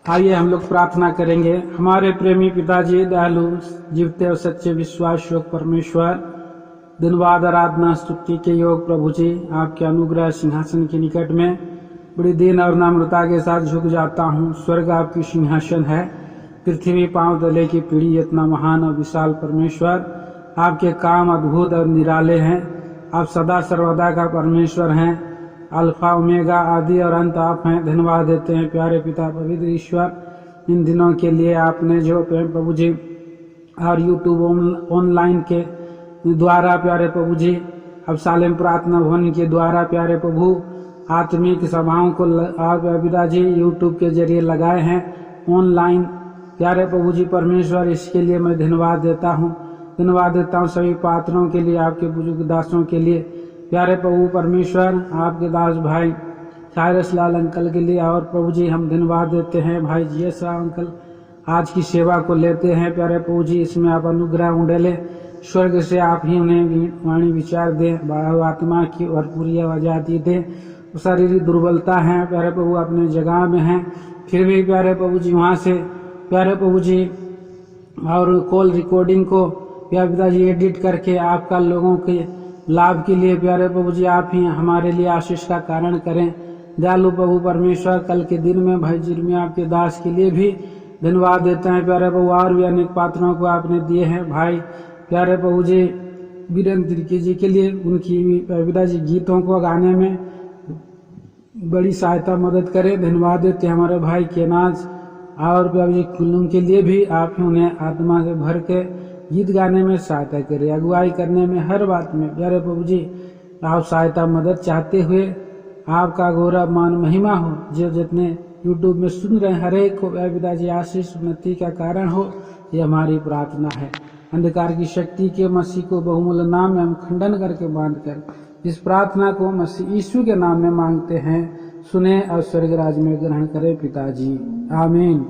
आइए हम लोग प्रार्थना करेंगे। हमारे प्रेमी पिताजी, दयालु, जीवते और सच्चे विश्वास योग परमेश्वर, धन्यवाद आराधना स्तुति के योग प्रभु जी, आपके अनुग्रह सिंहासन के निकट में बड़ी दीन और नम्रता के साथ झुक जाता हूँ। स्वर्ग आपकी सिंहासन है, पृथ्वी पांव तले की पीढ़ी। इतना महान और विशाल परमेश्वर, आपके काम अद्भुत और निराले हैं। आप सदा सर्वदा का परमेश्वर हैं, अल्फा ओमेगा, आदि और अंत आप हैं। धन्यवाद देते हैं प्यारे पिता पवित्र ईश्वर, इन दिनों के लिए आपने जो प्रभु जी और यूट्यूब ऑनलाइन के द्वारा प्यारे प्रभु जी, अब सालेम प्रार्थना भवन के द्वारा प्यारे प्रभु आत्मिक सभाओं को आप पिताजी यूट्यूब के जरिए लगाए हैं ऑनलाइन। प्यारे प्रभु जी परमेश्वर, इसके लिए मैं धन्यवाद देता हूँ। धन्यवाद देता हूँ सभी पात्रों के लिए, आपके बुजुर्ग दासों के लिए। प्यारे प्रभु परमेश्वर, आपके दास भाई साइरस लाल अंकल के लिए, और प्रभु जी हम धन्यवाद देते हैं भाई जीएस राव अंकल आज की सेवा को लेते हैं। प्यारे प्रभु जी, इसमें आप अनुग्रह उंडेले, स्वर्ग से आप ही उन्हें वाणी विचार दें, आत्मा की भरपूरी आजादी दें। शारीरिक दुर्बलता है प्यारे प्रभु, अपने जगह में हैं, फिर भी प्यारे प्रभु जी वहाँ से प्यारे प्रभु जी और कॉल रिकॉर्डिंग को प्यारे पिताजी एडिट करके आपका लोगों के लाभ के लिए प्यारे प्रभु जी आप ही हमारे लिए आशीष का कारण करें। दयालु प्रभु परमेश्वर, कल के दिन में भाई जिरमिया आपके दास के लिए भी धन्यवाद देते हैं प्यारे प्रभु, और भी अनेक पात्रों को आपने दिए हैं भाई प्यारे प्रभु जी वीरेंद्र तिर्की जी के लिए, उनकी पिताजी गीतों को गाने में बड़ी सहायता मदद करें। धन्यवाद देते हैं हमारे भाई केनाज और प्रभु जी कुल्लुम के लिए भी आप ही उन्हें आत्मा से भर के गीत गाने में सहायता करें, अगुवाई करने में हर बात में प्यारे प्रभु जी आप सहायता मदद चाहते हुए आपका गौरव मान महिमा हो। जो जितने यूट्यूब में सुन रहे हैं हर एक को पिताजी आशीष उन्नति का कारण हो, ये हमारी प्रार्थना है। अंधकार की शक्ति के मसीह को बहुमूल्य नाम में हम खंडन करके बांध कर इस प्रार्थना को मसीह यीशु के नाम में मांगते हैं। सुने और स्वर्ग राज में ग्रहण करें पिताजी, आमीन।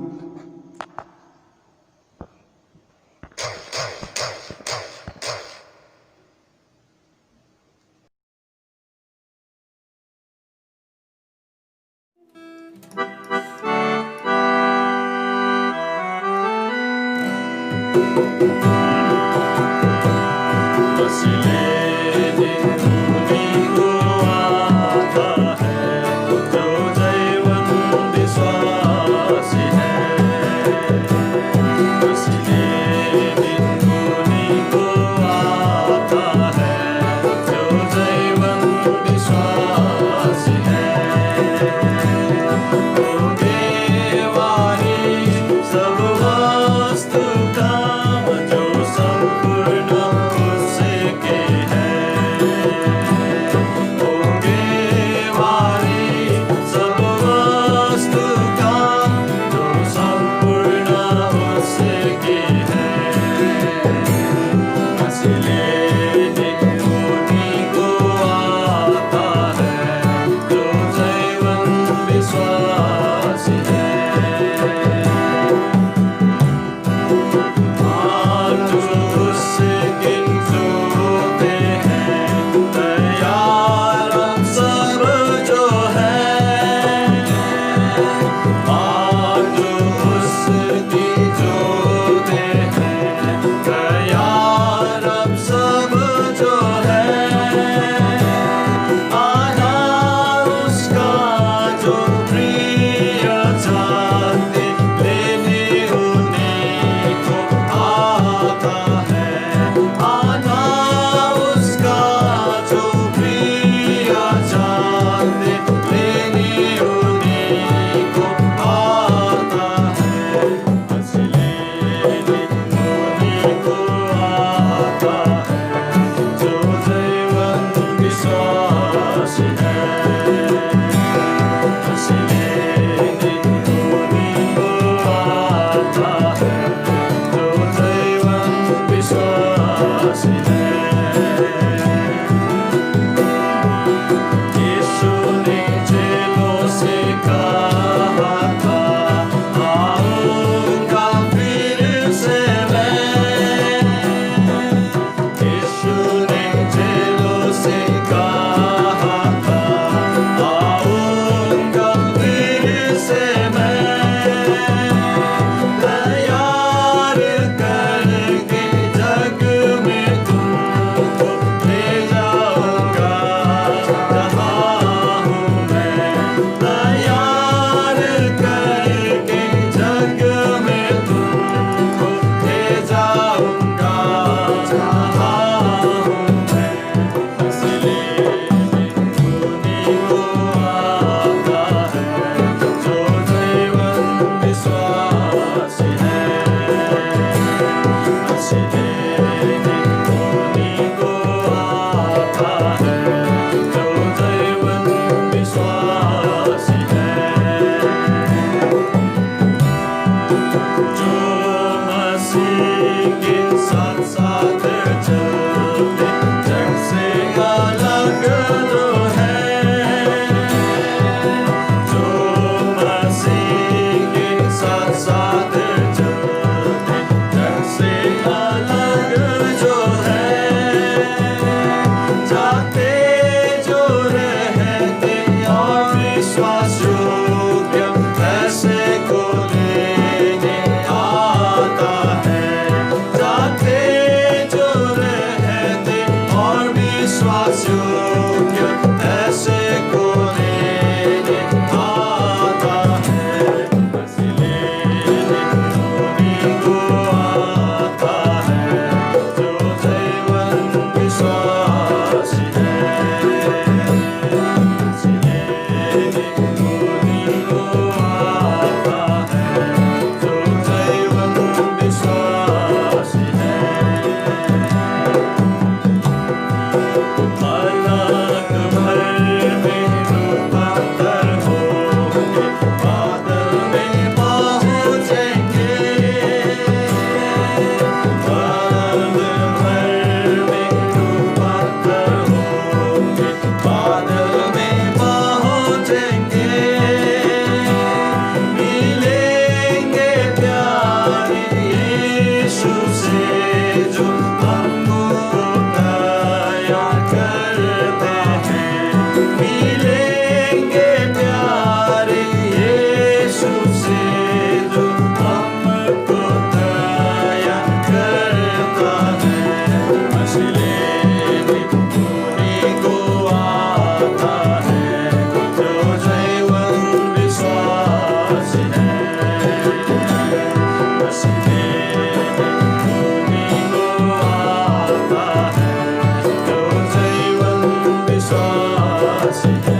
विश्वास है।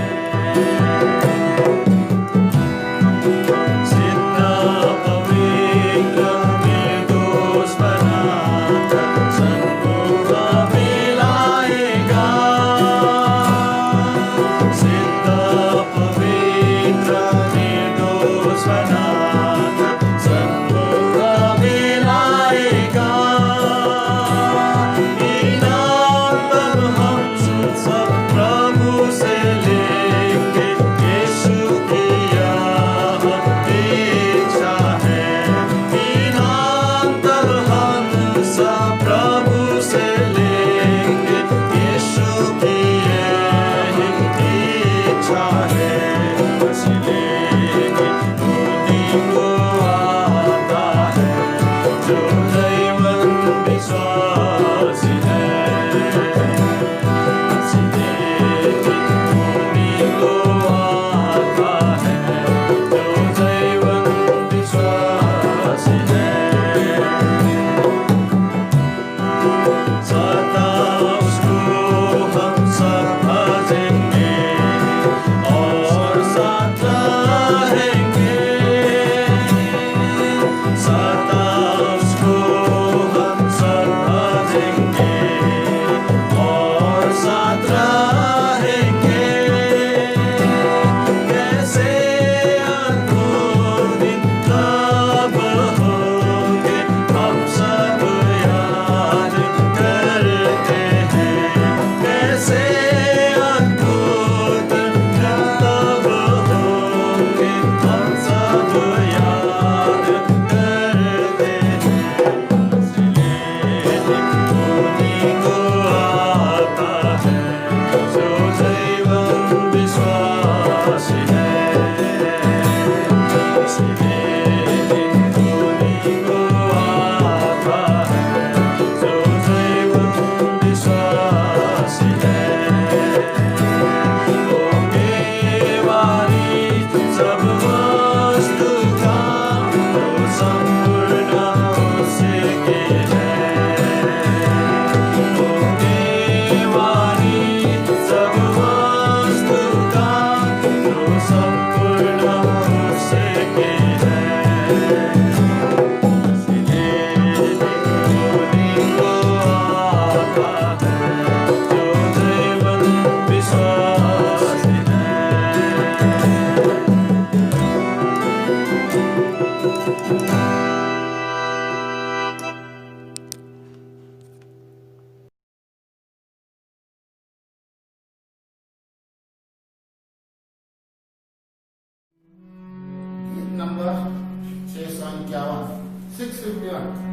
6 Hare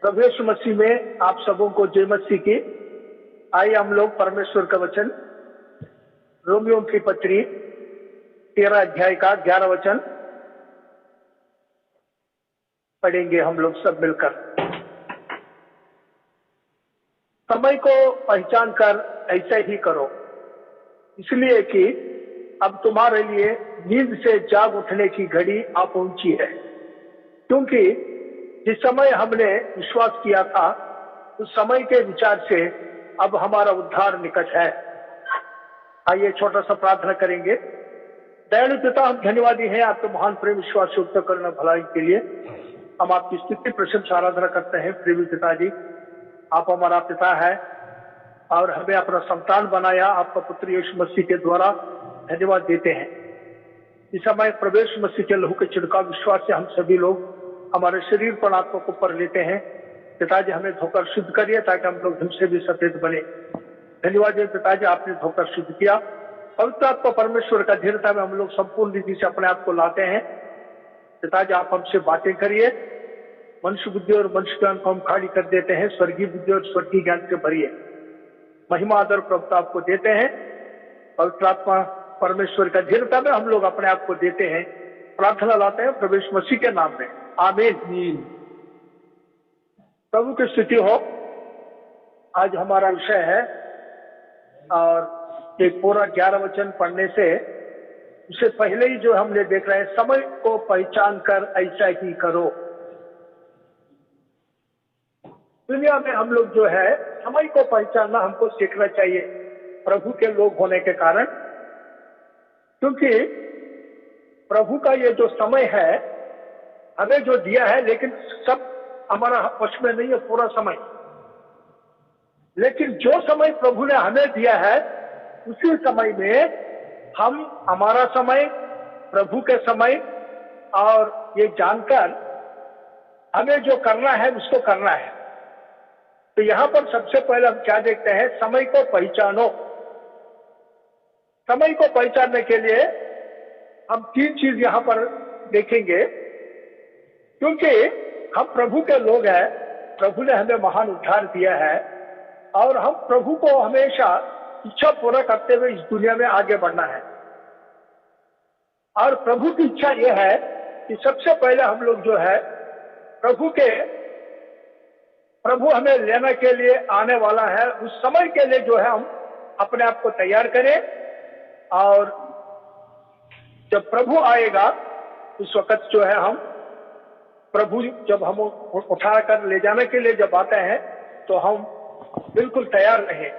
प्रभु यीशु मसीह में आप सबों को जय मसीह की। आइए हम लोग परमेश्वर का वचन रोमियो की पत्री 13 अध्याय का 11 वचन पढ़ेंगे हम लोग सब मिलकर। समय को पहचान कर ऐसे ही करो, इसलिए कि अब तुम्हारे लिए नींद से जाग उठने की घड़ी आ पहुंची है, क्योंकि जिस समय हमने विश्वास किया था उस समय के विचार से अब हमारा उद्धार निकट है। आइए छोटा सा प्रार्थना करेंगे। दयालु पिता, हम धन्यवादी हैं आपके महान प्रेम विश्वास युक्त करना भलाई के लिए। हम आपकी स्तुति प्रशंसा आराधना करते हैं। प्रेमी पिताजी, आप हमारा पिता है और हमें अपना संतान बनाया आपका पुत्र यीशु मसीह के द्वारा। धन्यवाद देते हैं। इस समय प्रवेश मसीह के लहू के छिड़काव विश्वास से हम सभी लोग हमारे शरीर पर आत्मा को पर लेते हैं। पिताजी, हमें धोकर शुद्ध करिए ताकि हम लोग हमसे भी सफेद बने। धन्यवाद है पिताजी, आपने धोकर शुद्ध किया। पवित्र आत्मा परमेश्वर का धीरता में हम लोग संपूर्ण रीति से अपने आप को लाते हैं। पिताजी, आप हमसे बातें करिए। मनुष्य बुद्धि और मनुष्य ज्ञान को हम खाली कर देते हैं, स्वर्गीय बुद्धि और स्वर्गीय ज्ञान से भरिए। महिमा आदर प्रभुता आपको देते हैं। पवित्र आत्मा परमेश्वर का धीरता में हम लोग अपने आप को देते हैं। प्रार्थना लाते हैं प्रवेश मसीह के नाम में, आमीन। प्रभु की स्तुति हो। आज हमारा विषय है और एक पूरा 11 वचन पढ़ने से उससे पहले ही जो हमने देख रहे हैं, समय को पहचान कर ऐसा ही करो। दुनिया में हम लोग जो है समय को पहचानना हमको सीखना चाहिए प्रभु के लोग होने के कारण, क्योंकि प्रभु का ये जो समय है हमें जो दिया है, लेकिन सब हमारा वश में नहीं है पूरा समय। लेकिन जो समय प्रभु ने हमें दिया है उसी समय में हम हमारा समय, प्रभु के समय, और ये जानकर हमें जो करना है उसको करना है। तो यहां पर सबसे पहले हम क्या देखते हैं, समय को पहचानो। समय को पहचानने के लिए हम 3 चीज यहां पर देखेंगे, क्योंकि हम प्रभु के लोग हैं। प्रभु ने हमें महान उद्धार दिया है और हम प्रभु को हमेशा इच्छा पूरा करते हुए इस दुनिया में आगे बढ़ना है। और प्रभु की इच्छा यह है कि सबसे पहले हम लोग जो है प्रभु हमें लेने के लिए आने वाला है, उस समय के लिए जो है हम अपने आप को तैयार करें। और जब प्रभु आएगा उस वक्त जो है हम प्रभु जब हम उठा कर ले जाने के लिए जब आते हैं तो हम बिल्कुल तैयार रहें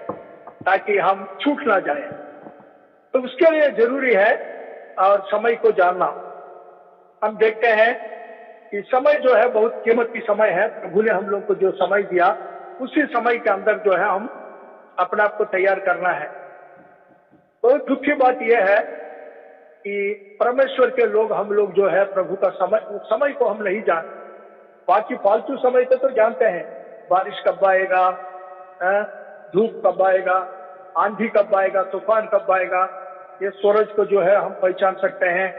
ताकि हम छूट ना जाए। तो उसके लिए जरूरी है और समय को जानना। हम देखते हैं कि समय जो है बहुत कीमती समय है। प्रभु ने हम लोग को जो समय दिया उसी समय के अंदर जो है हम अपने आप को तैयार करना है। बहुत दुख की बात यह है कि परमेश्वर के लोग हम लोग जो है प्रभु का समय को हम नहीं जानते। बाकी फालतू समय को तो जानते हैं, बारिश कब आएगा, धूप कब आएगा, आंधी कब आएगा, तूफान कब आएगा, ये सूरज को जो है हम पहचान सकते हैं।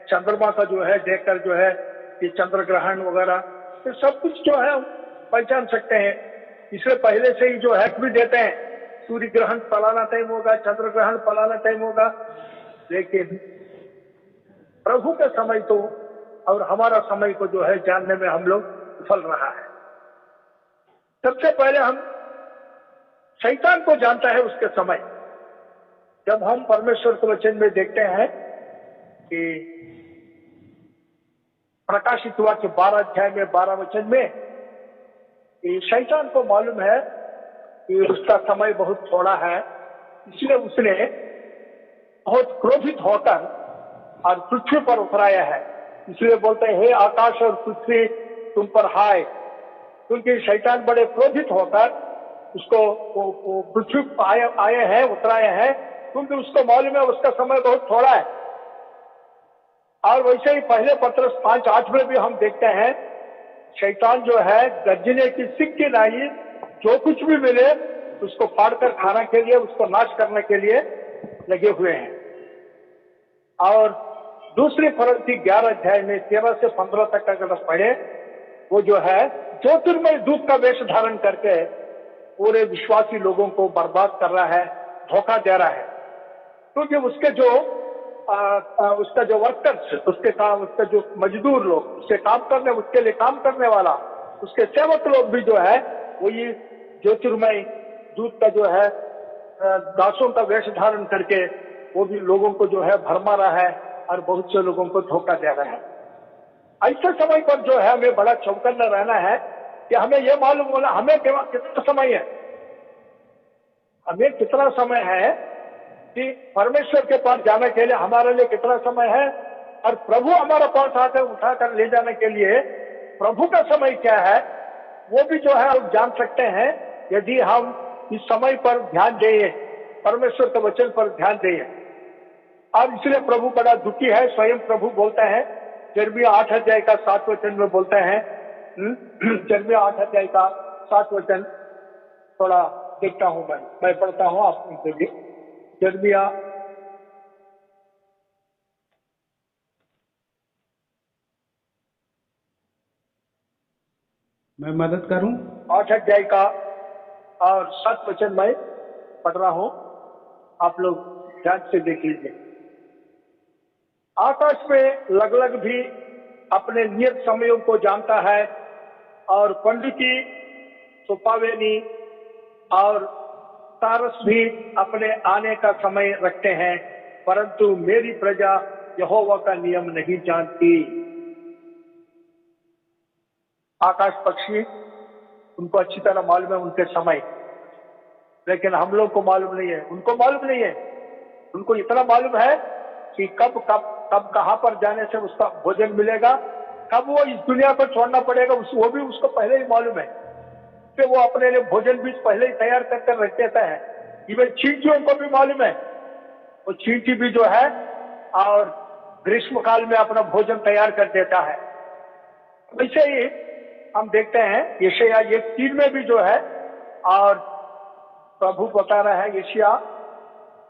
चंद्रमा का जो है देखकर जो है ये चंद्र ग्रहण वगैरह तो सब कुछ जो है हम पहचान सकते हैं। इससे पहले से ही जो है भी देते हैं, सूर्य ग्रहण फलाना टाइम होगा, चंद्र ग्रहण फलाना टाइम होगा। लेकिन प्रभु का समय तो और हमारा समय को जो है जानने में हम लोग विफल रहा है। सबसे पहले हम शैतान को जानता है उसके समय। जब हम परमेश्वर के वचन में देखते हैं कि प्रकाशित हुआ कि 12 अध्याय में 12 वचन में कि शैतान को मालूम है कि उसका समय बहुत थोड़ा है, इसलिए उसने बहुत क्रोधित होकर और पृथ्वी पर उतराया है। इसलिए बोलते हैं, हे आकाश और पृथ्वी तुम पर हाय, क्योंकि शैतान बड़े क्रोधित होकर उसको पृथ्वी पर आए हैं, उतराए हैं, क्योंकि उसको मालूम है उसका समय बहुत थोड़ा है। और वैसे ही पहले पत्रस 5:8 में भी हम देखते हैं शैतान जो है गर्जने की सीख की नहीं, जो कुछ भी मिले उसको फाड़कर खाने के लिए, उसको नाश करने के लिए लगे हुए हैं। और दूसरी फरवरी 11 अध्याय में 13 से 15 तक अगर पढ़े, वो जो है ज्योतिर्मय धूप का वेश धारण करके पूरे विश्वासी लोगों को बर्बाद कर रहा है, धोखा दे रहा है। क्योंकि उसके जो उसका जो वर्कर्स, उसके काम, उसका जो मजदूर लोग, उसके काम करने, उसके लिए काम करने वाला, उसके सेवक लोग भी जो है वही ज्योतिर्मय दूत का जो है दासों का वेश धारण करके वो भी लोगों को जो है भरमा रहा है और बहुत से लोगों को धोखा दे रहा है। ऐसे समय पर जो है हमें बड़ा चौकन्ना रहना है कि हमें यह मालूम होना हमें कितना समय है, हमें कितना समय है कि परमेश्वर के पास जाने के लिए हमारे लिए कितना समय है, और प्रभु हमारे पास आकर उठाकर ले जाने के लिए प्रभु का समय क्या है, वो भी जो है हम जान सकते हैं यदि हम इस समय पर ध्यान दें, परमेश्वर के वचन पर ध्यान दें। और इसलिए प्रभु बड़ा दुखी है। स्वयं प्रभु बोलते हैं, यिर्मयाह 8 अध्याय का 7 वचन में बोलते हैं, यिर्मयाह 8 अध्याय का 7 वचन थोड़ा देखता हूं, मैं पढ़ता हूं आप उनके लिए। यिर्मयाह मैं मदद करूं? 8 अध्याय का और 7 वचन मैं पढ़ रहा हूं, आप लोग ध्यान से देख लीजिए। आकाश में लगलग भी अपने नियत समयों को जानता है, और पंडिती, सुपावेनी और तारस भी अपने आने का समय रखते हैं, परंतु मेरी प्रजा यहोवा का नियम नहीं जानती। आकाश पक्षी, उनको अच्छी तरह मालूम है उनके समय, लेकिन हम लोग को मालूम नहीं है, उनको मालूम नहीं है। उनको इतना मालूम है कि कब कब कब कहां पर जाने से उसका भोजन मिलेगा, कब वो इस दुनिया को छोड़ना पड़ेगा, वो भी उसको पहले ही मालूम है। कि वो अपने लिए भोजन भी पहले ही तैयार कर रख देता है। इवन चींटियों को भी मालूम है, वो चींटी भी जो है और ग्रीष्म काल में अपना भोजन तैयार कर देता है। वैसे ही हम देखते हैं यशायाह 1:3 में भी जो है, और प्रभु बता रहा है यशायाह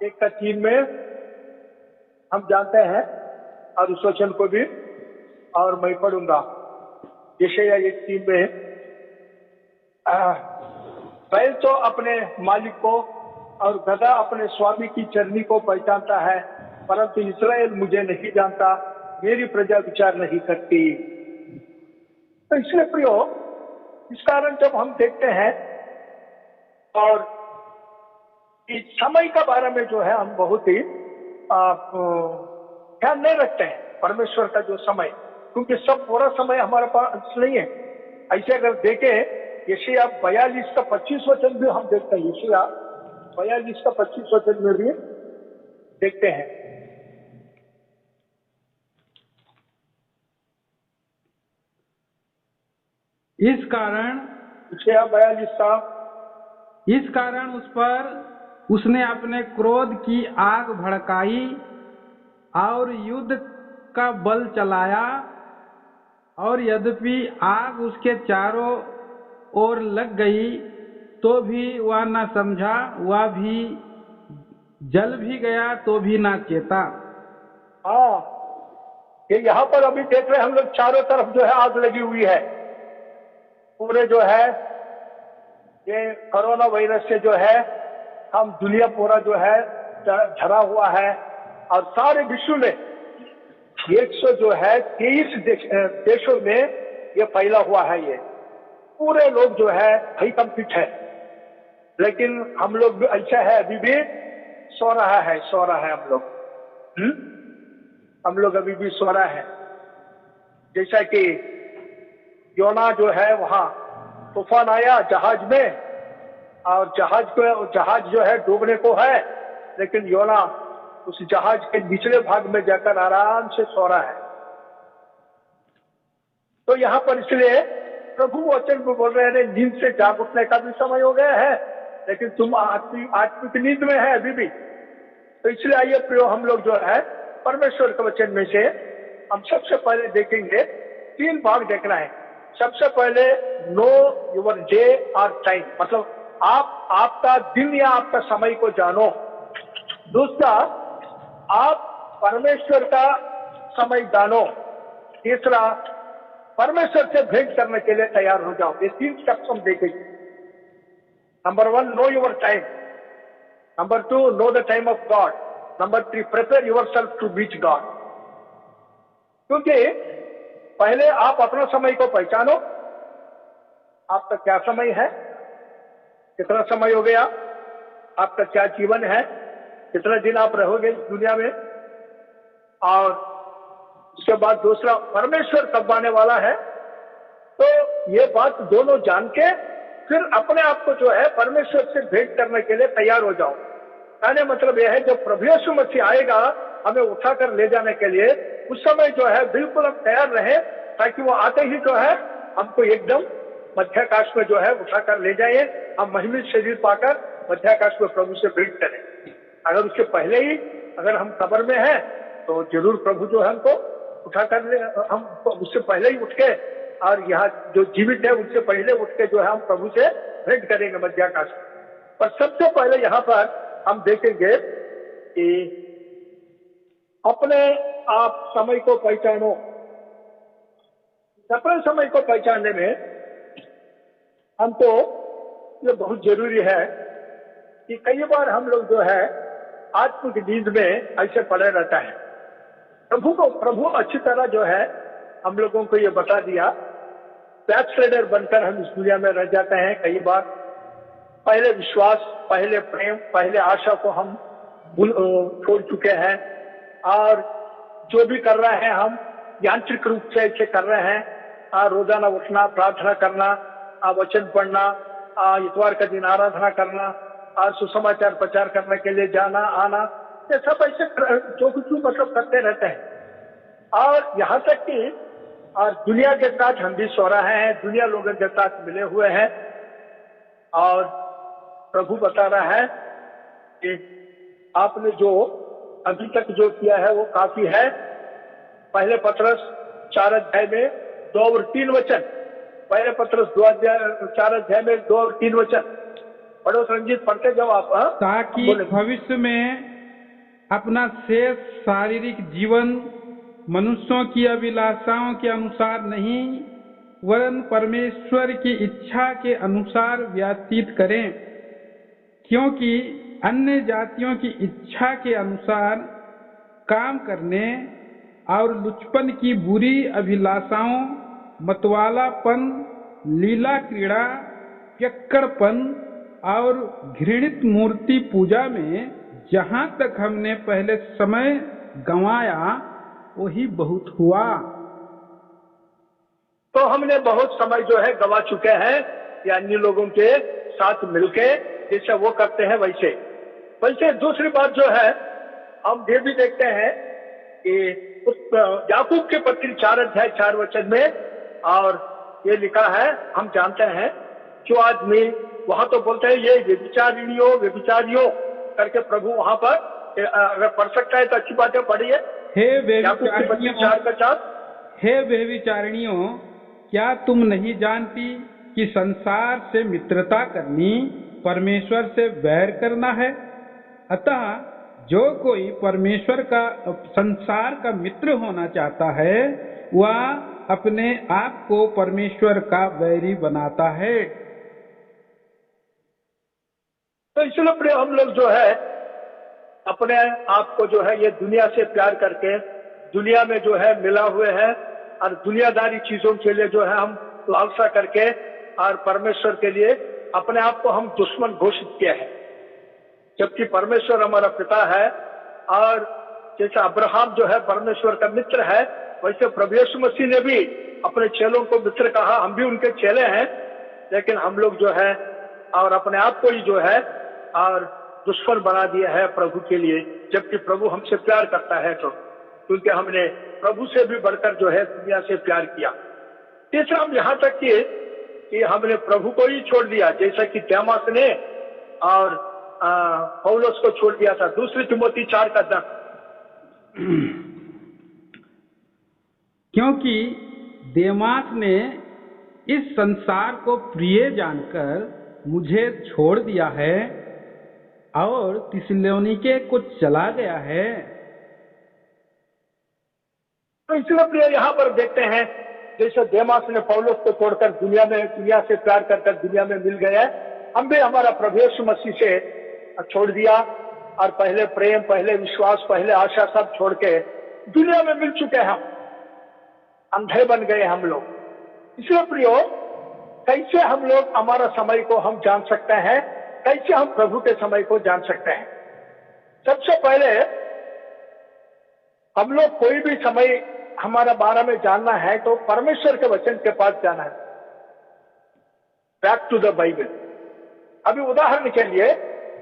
1:3 में, हम जानते हैं, और उस वचन को भी और मैं पढ़ूंगा। यशायाह 1:3 में, बैल तो अपने मालिक को और गधा अपने स्वामी की चरनी को पहचानता है, परंतु इस्राएल मुझे नहीं जानता, मेरी प्रजा विचार नहीं करती। तो इसलिए प्रियो, इस कारण जब हम देखते हैं और इस समय का बारे में जो है हम बहुत ही ध्यान नहीं रखते हैं, परमेश्वर का जो समय, क्योंकि सब पूरा समय हमारे पास नहीं है। ऐसे अगर देखें यशायाह 42 का 25 वचन भी हम देखते हैं, यशायाह 42 का 25 वचन में भी देखते हैं। इस कारण यशायाह 42 का, इस कारण उस पर उसने अपने क्रोध की आग भड़काई और युद्ध का बल चलाया, और यद्यपि आग उसके चारों ओर लग गई तो भी वह न समझा, वह भी जल भी गया तो भी न चेता। हाँ, ये यहाँ पर अभी देख रहे हैं हम लोग, चारों तरफ जो है आग लगी हुई है। पूरे जो है ये कोरोना वायरस से जो है हम दुनिया पूरा जो है झरा हुआ है, और सारे विश्व में 123 देशों में ये फैला हुआ है। ये पूरे लोग जो है भयकंपित है, लेकिन हम लोग भी ऐसा है, अभी भी सो रहा है हम लोग। हम लोग अभी भी सो रहा है। जैसा कि योना जो है, वहां तूफान आया जहाज में, और जहाज जो है डूबने को है, लेकिन योना उस जहाज के निचले भाग में जाकर आराम से सो रहा है। तो यहाँ पर इसलिए प्रभु वचन को बोल रहे हैं, नींद से जाग उठने का भी समय हो गया है, लेकिन तुम आत्मिक नींद में है अभी भी। तो इसलिए आइए प्रियो, हम लोग जो है परमेश्वर के वचन में से हम सबसे पहले देखेंगे, 3 भाग देखना है। सबसे पहले नो योर डे और टाइम, मतलब आपका दिन या आपका समय को जानो। दूसरा, आप परमेश्वर का समय जानो। तीसरा, परमेश्वर से भेंट करने के लिए तैयार हो जाओ। ये 3 स्टेप्स हम देखेंगे। Number 1, know your time. Number 2, know the time of God. Number 3, prepare yourself to meet God. क्योंकि पहले आप अपना समय को पहचानो, आपका क्या समय है, कितना समय हो गया, आपका क्या जीवन है, कितना दिन आप रहोगे इस दुनिया में, और उसके बाद दूसरा, परमेश्वर कब आने वाला है। तो ये बात दोनों जान के फिर अपने आप को जो है परमेश्वर से भेंट करने के लिए तैयार हो जाओ। कहने मतलब यह है, जब प्रभु यीशु मसीह आएगा हमें उठाकर ले जाने के लिए, उस समय जो है बिल्कुल हम तैयार रहे, ताकि वो आते ही जो है हमको एकदम मध्याकाश में जो है उठाकर ले जाए, हम महिमित शरीर पाकर मध्याकाश में प्रभु से भेंट करें। अगर उसके पहले ही अगर हम कब्र में हैं तो जरूर प्रभु जो है हमको उठाकर ले, हम उससे पहले ही उठ के, और यहाँ जो जीवित है उनसे पहले उठ के जो है हम प्रभु से भेंट करेंगे मध्याकाश में। पर सबसे पहले यहाँ पर हम देखेंगे कि अपने आप समय को पहचानो। अपने समय को पहचानने में हमको ये बहुत जरूरी है कि कई बार हम लोग जो है आत्मिक नींद में ऐसे पड़े रहता है। प्रभु अच्छी तरह जो है हम लोगों को ये बता दिया, बैकस्लाइडर बनकर हम इस दुनिया में रह जाते हैं। कई बार पहले विश्वास, पहले प्रेम, पहले आशा को हम छोड़ चुके हैं, और जो भी कर रहे हैं हम यांत्रिक रूप से ऐसे कर रहे हैं। रोजाना उठना, प्रार्थना करना, वचन पढ़ना, इतवार का दिन आराधना करना, सुसमाचार प्रचार करने के लिए जाना आना, ये सब ऐसे जो कुछ मतलब करते रहते हैं। और यहाँ तक कि दुनिया के साथ हम भी सो रहे हैं, दुनिया लोगों के साथ मिले हुए हैं। और प्रभु बता रहा है कि आपने जो अभी तक जो किया है वो काफी है। पहले पत्रस 4 अध्याय में 2 और 3 वचन, पहले पत्रस 4 अध्याय में 2 और 3 वचन पढ़ो। संजीत पढ़ते जाओ आप। ताकि भविष्य में अपना शेष शारीरिक जीवन मनुष्यों की अभिलाषाओं के अनुसार नहीं, वरन परमेश्वर की इच्छा के अनुसार व्यतीत करें, क्योंकि अन्य जातियों की इच्छा के अनुसार काम करने और लुचपन की बुरी अभिलाषाओं, मतवालापन, लीला क्रीड़ा, पियक्कड़पन और घृणित मूर्ति पूजा में जहाँ तक हमने पहले समय गंवाया वही बहुत हुआ। तो हमने बहुत समय जो है गंवा चुके हैं, या अन्य लोगों के साथ मिलके जैसे वो करते हैं वैसे। दूसरी बात जो है हम ये भी देखते हैं कि याकूब के पत्री 4 अध्याय 4 वचन में, और ये लिखा है, हम जानते हैं जो आदमी वहां तो बोलते हैं ये व्यभिचारियों करके प्रभु वहां पर, अगर पढ़ सकता है तो अच्छी बात है, पढ़िए। हे व्यभिचारिणियों, क्या तुम नहीं जानती कि संसार से मित्रता करनी परमेश्वर से वैर करना है? अतः जो कोई परमेश्वर का संसार का मित्र होना चाहता है वह अपने आप को परमेश्वर का वैरी बनाता है। तो इसलिए हम लोग जो है अपने आप को जो है ये दुनिया से प्यार करके दुनिया में जो है मिला हुए हैं, और दुनियादारी चीजों के लिए जो है हम लालसा करके और परमेश्वर के लिए अपने आप को हम दुश्मन घोषित किया है। जबकि परमेश्वर हमारा पिता है, और जैसे अब्राहम जो है परमेश्वर का मित्र है, वैसे प्रभु यीशु मसीह ने भी अपने चेलों को मित्र कहा। हम भी उनके चेले हैं, लेकिन हम लोग जो है और अपने आप को ही जो है और दुश्मन बना दिया है प्रभु के लिए, जबकि प्रभु हमसे प्यार करता है। तो क्योंकि हमने प्रभु से भी बढ़कर जो है दुनिया से प्यार किया। तीसरा, हम यहाँ तक कि हमने प्रभु को ही छोड़ दिया, जैसा कि देमास ने और पौलुस को छोड़ दिया था। 2 तिमोथी 4:10। क्योंकि देमास ने इस संसार को प्रिय जानकर मुझे छोड़ दिया है और थिस्सलुनीके को चला गया है। तो इसलिए प्रिय यहाँ पर देखते हैं जैसे देमास ने पौलुस को छोड़कर दुनिया से प्यार कर दुनिया में मिल गए, हम भी हमारा प्रभु यीशु मसीह से छोड़ दिया और पहले प्रेम, पहले विश्वास, पहले आशा सब छोड़ के दुनिया में मिल चुके हैं। हम अंधे बन गए हम लोग। इसलिए प्रियो, कैसे हम लोग हमारा समय को हम जान सकते हैं, कैसे हम प्रभु के समय को जान सकते हैं? सबसे पहले हम लोग कोई भी समय हमारा बारे में जानना है तो परमेश्वर के वचन के पास जाना है, बैक टू द बाइबल। अभी उदाहरण के लिए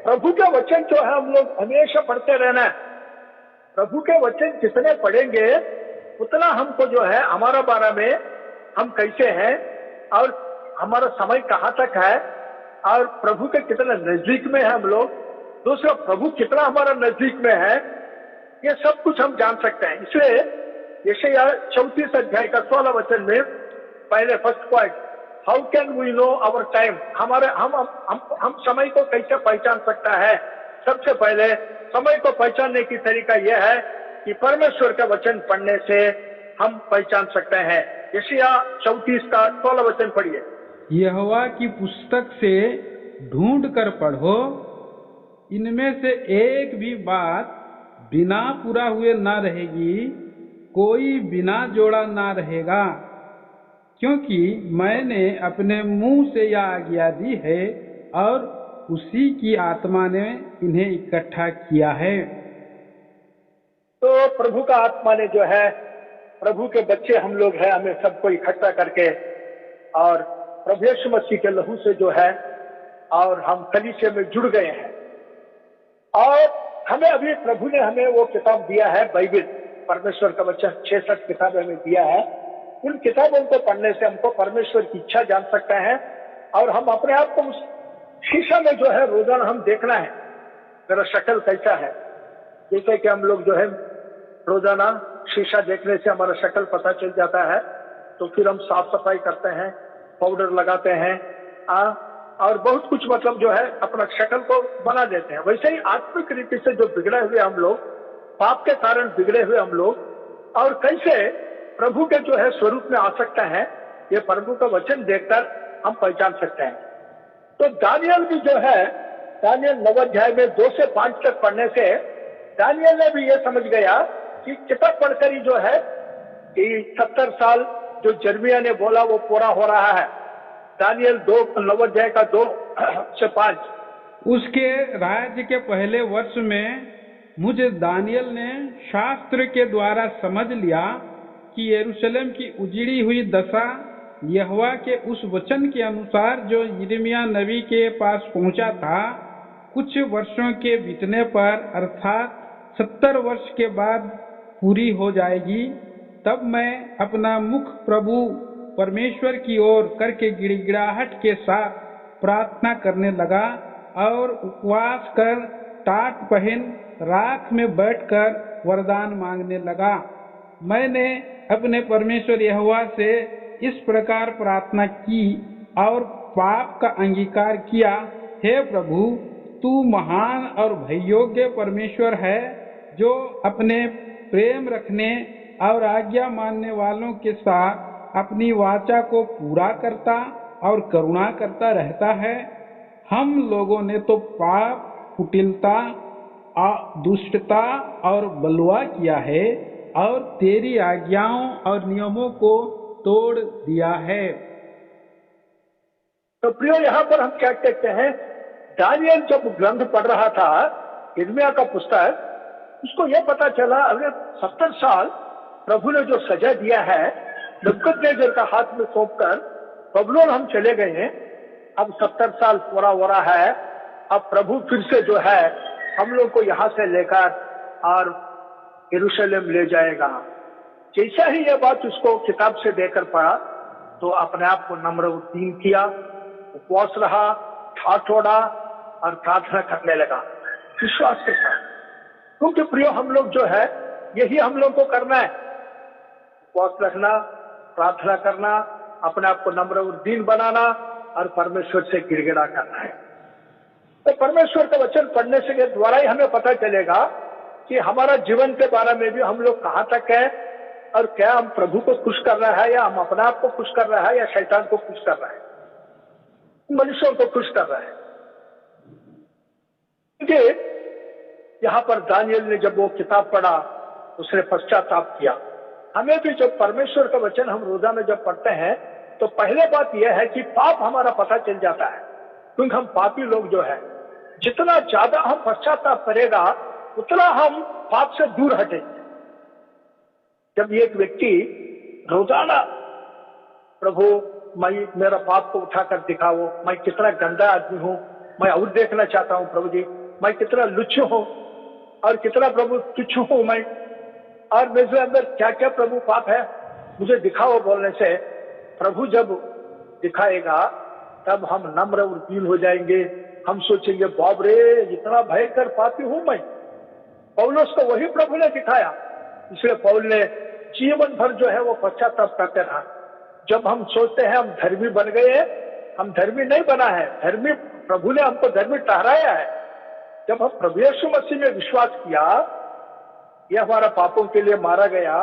प्रभु के वचन जो है हम लोग हमेशा पढ़ते रहना है। प्रभु के वचन जितने पढ़ेंगे उतना हमको जो है हमारा बारे में, हम कैसे हैं और हमारा समय कहाँ तक है और प्रभु के कितना नजदीक में है हम लोग, दूसरा प्रभु कितना हमारा नजदीक में है, ये सब कुछ हम जान सकते हैं। इसलिए यशायाह 34 अध्याय का 16 वचन में पहले first point, how can we know our time, हमारे हम समय को कैसे पहचान सकता है? सबसे पहले समय को पहचानने की तरीका यह है कि परमेश्वर का वचन पढ़ने से हम पहचान सकते हैं। यशायाह 34 का 16 वचन पढ़िए। यहोवा की पुस्तक से ढूंढ कर पढ़ो, इनमें से एक भी बात बिना पूरा हुए ना रहेगी, कोई बिना जोड़ा ना रहेगा, क्योंकि मैंने अपने मुंह से यह आज्ञा दी है और उसी की आत्मा ने इन्हें इकट्ठा किया है। तो प्रभु का आत्मा ने जो है, प्रभु के बच्चे हम लोग हैं, हमें सबको इकट्ठा करके और प्रभु यीशु मसीह के लहू से जो है और हम कलीसिया में जुड़ गए हैं। और हमें अभी प्रभु ने हमें वो किताब दिया है, बाइबल, परमेश्वर का वचन, 66 किताब हमें दिया है। उन किताबों को पढ़ने से हमको परमेश्वर की इच्छा जान सकते हैं और हम अपने आप को उस शीशा में जो है रोजाना हम देखना है, मेरा शक्ल कैसा है। जैसे कि हम लोग जो है रोजाना शीशा देखने से हमारा शक्ल पता चल जाता है, तो फिर हम साफ सफाई करते हैं, पाउडर लगाते हैं और बहुत कुछ मतलब जो है अपना शक्ल को बना देते हैं। वैसे ही आत्मिक रीति से जो बिगड़े हुए हम लोग, पाप के कारण बिगड़े हुए हम लोग, और कैसे प्रभु के जो है स्वरूप में आ सकते हैं, ये प्रभु का वचन देखकर हम पहचान सकते हैं। तो दानियल भी जो है, दानियल 9 अध्याय में 2 से 5 तक पढ़ने से दानियल ने भी ये समझ गया कि किताब पढ़कर ही जो है कि 70 साल जो जर्मिया ने बोला वो पूरा हो रहा है। दानियल 9 अध्याय का 2 से 5। उसके राज्य के पहले वर्ष में मुझे दानियल ने शास्त्र के द्वारा समझ लिया कि यरूशलेम की उजड़ी हुई दशा यहोवा के उस वचन के अनुसार जो यिर्मयाह नबी के पास पहुंचा था, कुछ वर्षों के बीतने पर अर्थात 70 वर्ष के बाद पूरी हो जाएगी। तब मैं अपना मुख प्रभु परमेश्वर की ओर करके गिड़गिड़ाहट के साथ प्रार्थना करने लगा और उपवास कर टाट पहन राख में बैठकर वरदान मांगने लगा। मैंने अपने परमेश्वर यहोवा से इस प्रकार प्रार्थना की और पाप का अंगीकार किया, हे प्रभु, तू महान और भययोग्य परमेश्वर है, जो अपने प्रेम रखने और आज्ञा मानने वालों के साथ अपनी वाचा को पूरा करता और करुणा करता रहता है। हम लोगों ने तो पाप, कुटिलता, दुष्टता और बलवा किया है और तेरी आज्ञाओं और नियमों को तोड़ दिया है। तो प्रियो, यहाँ पर हम क्या कहते हैं, दानियल जब ग्रंथ पढ़ रहा था, यिर्मयाह का पुस्तक, उसको यह पता चला अगर 70 साल प्रभु ने जो सजा दिया है, नबूकदनेस्सर का हाथ में सौंपकर बबुलोन हम चले गए हैं, अब 70 साल पूरा हो रहा है। अब प्रभु फिर से जो है हम लोग को यहाँ से लेकर और यरूशलेम ले जाएगा। जैसा ही यह बात उसको किताब से देकर पढ़ा तो अपने आप को नम्र दीन किया, उपवास रहा, हाथ छोड़ा और प्रार्थना करने लगा विश्वास के साथ। क्योंकि प्रियो, हम लोग जो है यही हम लोग को करना है, उपवास रखना, प्रार्थना करना, अपने आप को नम्र और दीन बनाना और परमेश्वर से गिड़गिड़ा करना है। तो परमेश्वर का वचन पढ़ने से द्वारा ही हमें पता चलेगा कि हमारा जीवन के बारे में भी हम लोग कहाँ तक है और क्या हम प्रभु को खुश कर रहा है, या हम अपने आप को खुश कर रहा है, या शैतान को खुश कर रहा है, मनुष्यों को खुश कर रहा है। क्योंकि यहां पर दानियल ने जब वो किताब पढ़ा, उसने पश्चाताप किया। हमें भी जब परमेश्वर का वचन हम रोजाना जब पढ़ते हैं, तो पहले बात यह है कि पाप हमारा पता चल जाता है, क्योंकि हम पापी लोग जो है, जितना ज्यादा हम पश्चाताप करेगा उतना हम पाप से दूर हटेंगे। जब एक व्यक्ति रोजाना प्रभु मेरा पाप को उठाकर दिखाओ, मैं कितना गंदा आदमी हूं, मैं और देखना चाहता हूं प्रभु जी, मैं कितना लुच्चू हूं और कितना प्रभु तुच्छ हूं मैं, और मेरे अंदर क्या क्या प्रभु पाप है मुझे दिखाओ बोलने से प्रभु जब दिखाएगा तब हम नम्र और दीन हो जाएंगे। हम सोचेंगे बाप रे इतना भयंकर पापी हूं मैं। पौलुस को वही प्रभु ने दिखाया, इसलिए पौल ने जीवन भर जो है वो पश्चाताप करते रहा। जब हम सोचते हैं हम धर्मी बन गए, हम धर्मी नहीं बना है, धर्मी प्रभु ने हमको धर्मी ठहराया है। जब हम प्रभु यीशु मसीह में विश्वास किया, यह हमारा पापों के लिए मारा गया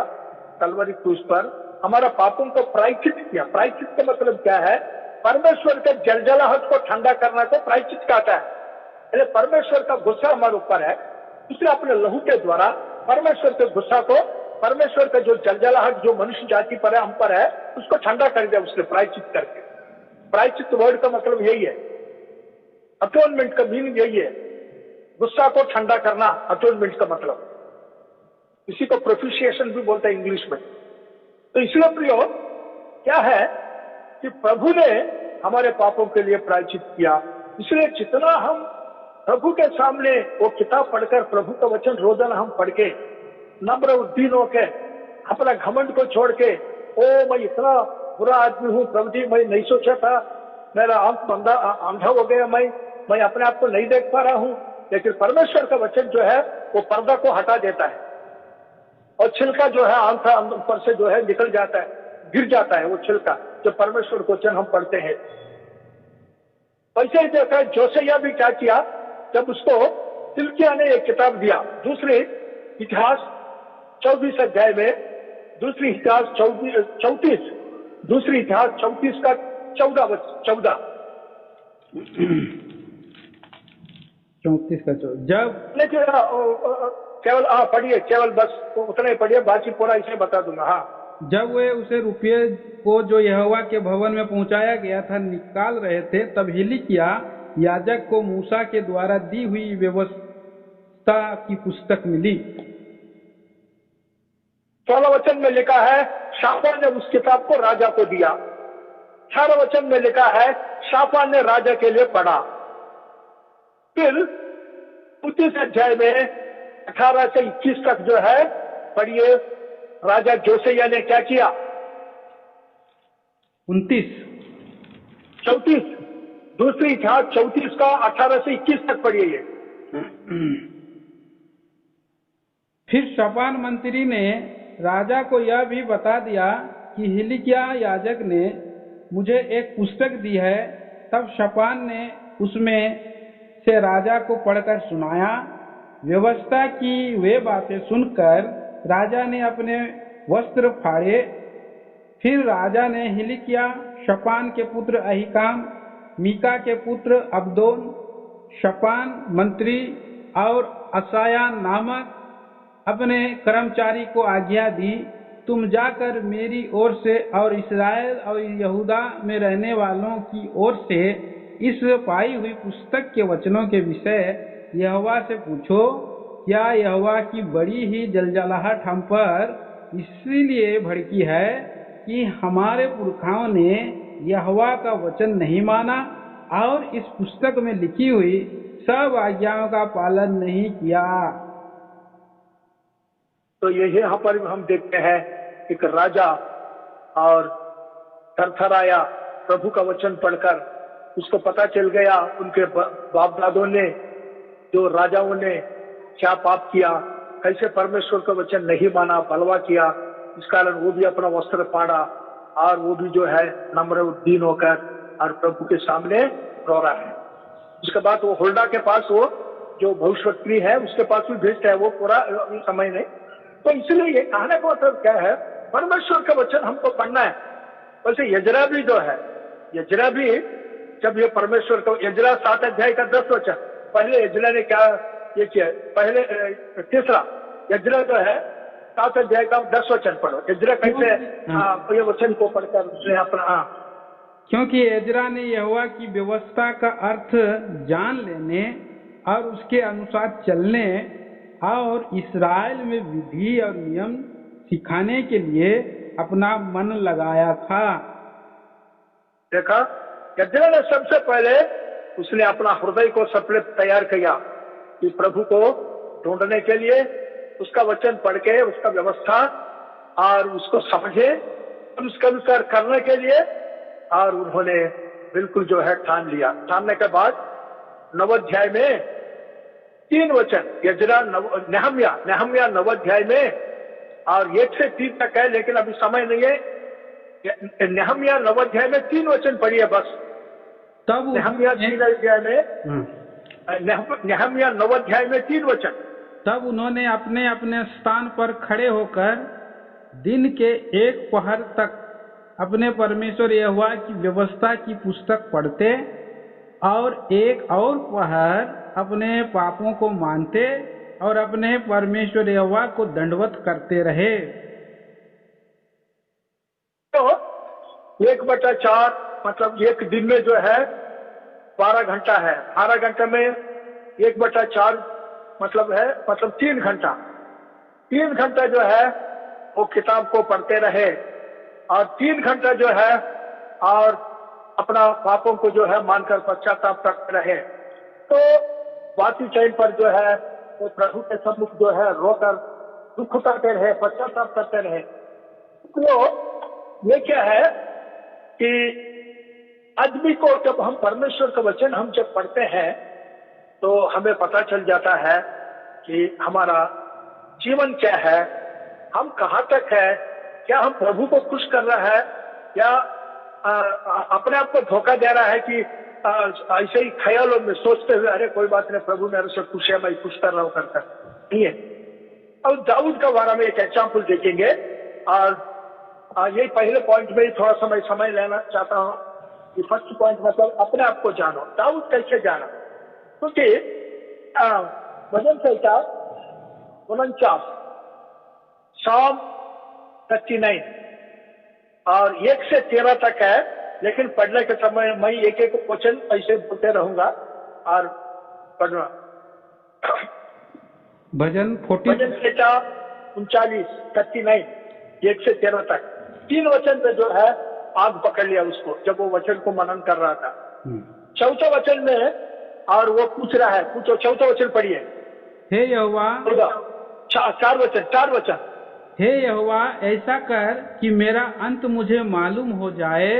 कलवरी क्रूस पर, हमारा पापों को प्रायश्चित किया। प्रायश्चित का मतलब क्या है? परमेश्वर के जलजलाहट को ठंडा करना को प्रायश्चित कहता है। परमेश्वर का गुस्सा हमारे ऊपर है, उसने अपने लहू के द्वारा परमेश्वर के गुस्सा को, परमेश्वर का जो जलजलाहट जो मनुष्य जाति पर है, हम पर है, उसको ठंडा कर दिया उसने प्रायश्चित करके। प्रायश्चित वर्ड का मतलब यही है, अटोनमेंट का मीनिंग यही है, गुस्सा को ठंडा करना, अटोनमेंट का मतलब। इसी को प्रोफिशिएशन भी बोलते हैं इंग्लिश में। तो इसलिए प्रियो क्या है कि प्रभु ने हमारे पापों के लिए प्रायश्चित किया। इसलिए जितना हम प्रभु के सामने वो किताब पढ़कर, प्रभु का वचन रोजाना हम पढ़ के, नम्र उद्दीन होके, अपना घमंड को छोड़ के, ओ मैं इतना बुरा आदमी हूं प्रभु जी, मैं नहीं सोचा था, मेरा आंख अंधा हो गया, मैं अपने आप को नहीं देख पा रहा हूं। लेकिन परमेश्वर का वचन जो है वो पर्दा को हटा देता है, और छिलका जो है आंख ऊपर से जो है निकल जाता है, गिर जाता है वो छिलका, जब परमेश्वर को वचन हम पढ़ते हैं। वैसे ही देखा जोसिया भी क्या किया, जब उसको हिल्किय्याह ने एक किताब दिया, दूसरे इतिहास 24 अध्याय में, दूसरी इतिहास 34, दूसरी इतिहास 34 का 14 34 का 14 जब केवल पढ़िए, केवल बस उतना ही पढ़िए, बाकी पूरा इसे बता दूंगा। हाँ, जब वे उसे रुपये को जो यहोवा के भवन में पहुंचाया गया था निकाल रहे थे, तब हिल्किय्याह याजक को मूसा के द्वारा दी हुई व्यवस्था की पुस्तक मिली। 16 वचन में लिखा है शाफान ने उस किताब को राजा को दिया। 18 वचन में लिखा है शाफान ने राजा के लिए पढ़ा। फिर 29 अध्याय में 18 से 21 तक जो है पढ़िए, राजा जोसिया ने क्या किया। 34 दूसरी इतिहास 34 का 18 से 21 तक पढ़िए ये। फिर शाफान मंत्री ने राजा को यह भी बता दिया कि हिल्किय्याह याजक ने मुझे एक पुस्तक दी है। तब शाफान ने उसमें से राजा को पढ़कर सुनाया। व्यवस्था की वे बातें सुनकर राजा ने अपने वस्त्र फाड़े। फिर राजा ने हिल्किय्याह, शाफान के पुत्र अहीकाम, मीका के पुत्र अब्दोन, शाफान मंत्री और असाया नामक अपने कर्मचारी को आज्ञा दी, तुम जाकर मेरी ओर से और इस्राएल और यहूदा में रहने वालों की ओर से इस पाई हुई पुस्तक के वचनों के विषय यहोवा से पूछो। क्या यहोवा की बड़ी ही जलजलाहट हम पर इसीलिए भड़की है कि हमारे पुरखाओं ने यहोवा का वचन नहीं माना और इस पुस्तक में लिखी हुई सब आज्ञाओं का पालन नहीं किया। तो ये यहाँ पर हम देखते हैं एक राजा और थरथराया प्रभु का वचन पढ़कर। उसको पता चल गया उनके बाप दादों ने, जो राजाओं ने क्या पाप किया, कैसे परमेश्वर का वचन नहीं माना, बलवा किया। इस कारण वो भी अपना वस्त्र फाड़ा और वो भी जो है नम्र उद्दीन होकर और प्रभु के सामने रो रहा है। उसके बाद वो हुल्दा के पास, वो जो भविष्यवक्ता है उसके पास भी भेजता है, वो पूरा समय नहीं। तो इसलिए ये कहने का मतलब क्या है परमेश्वर का वचन हमको पढ़ना है। वैसे यजरा भी जो है, यजरा भी जब ये परमेश्वर को, यजरा 7 अध्याय का 10 वचन, पहले यजरा ने क्या ये किया, पहले तीसरा यजरा जो है 7 अध्याय का 10 वचन पढ़ो। यजरा कैसे ये वचन को पढ़कर उसने अपना, क्योंकि एजरा ने यहोवा की व्यवस्था का अर्थ जान लेने और उसके अनुसार चलने और इस्राएल में विधि और नियम सिखाने के लिए अपना मन लगाया था। देखा, यजरा ने सबसे पहले उसने अपना हृदय को सबसे तैयार किया कि प्रभु को ढूंढने के लिए, उसका वचन पढ़ के उसका व्यवस्था और उसको समझे और उसके अनुसार करने के लिए, और उन्होंने बिल्कुल जो है ठान लिया। ठानने के बाद 9 अध्याय में 3 वचन, यजरा नेहम्या 9 अध्याय में और 1 से 3 तक है, लेकिन अभी समय नहीं है। नेहम्या 9 अध्याय में 3 वचन पढ़िए बस। तब नेहम्या 3 अध्याय में, नेहम्या 9 अध्याय में 3 वचन। तब उन्होंने अपने अपने स्थान पर खड़े होकर दिन के एक पहर तक अपने परमेश्वर यहोवा की व्यवस्था की पुस्तक पढ़ते और एक और पहर अपने पापों को मानते और अपने परमेश्वर यहोवा को दंडवत करते रहे। तो 1/4 मतलब एक दिन में जो है 12 घंटा है, 12 घंटे में 1/4 मतलब है, मतलब 3 घंटा। 3 घंटा जो है वो किताब को पढ़ते रहे और 3 घंटा जो है और अपना पापों को जो है मानकर पश्चाताप करते रहे। तो बाकी टाइम पर जो है वो प्रभु के सम्मुख जो है रोकर दुख करते रहे, पश्चाताप करते रहे। तो ये क्या है कि आदमी को जब हम परमेश्वर का वचन हम जब पढ़ते हैं तो हमें पता चल जाता है कि हमारा जीवन क्या है, हम कहाँ तक है, क्या हम प्रभु को खुश कर रहा है या अपने आप को धोखा दे रहा है कि ऐसे ही ख्यालों में सोचते हुए अरे कोई बात नहीं, प्रभु मेरे से खुश है, मैं खुश कर रहा हूँ करकर नहीं है। अब दाऊद का बारे में एक एग्जाम्पल देखेंगे और यही पहले पॉइंट में ही थोड़ा समय लेना चाहता हूँ कि फर्स्ट पॉइंट मतलब अपने आप को जानो, दाऊद कैसे जाना। क्योंकि भजन संहिता 49 Psalm 39 और 1 से 13 तक है, लेकिन पढ़ने के समय मैं एक एक क्वेश्चन ऐसे बोलते रहूंगा और पढ़ना। भजन संहिता 39 1 से 13 तक 3 वचन पे जो है आग पकड़ लिया उसको जब वो वचन को मनन कर रहा था। 4 वचन में और वो पूछ रहा है, पूछो 4 वचन पढ़िए। हे यहोवा, 4 वचन। हे यहोवा, ऐसा कर कि मेरा अंत मुझे मालूम हो जाए,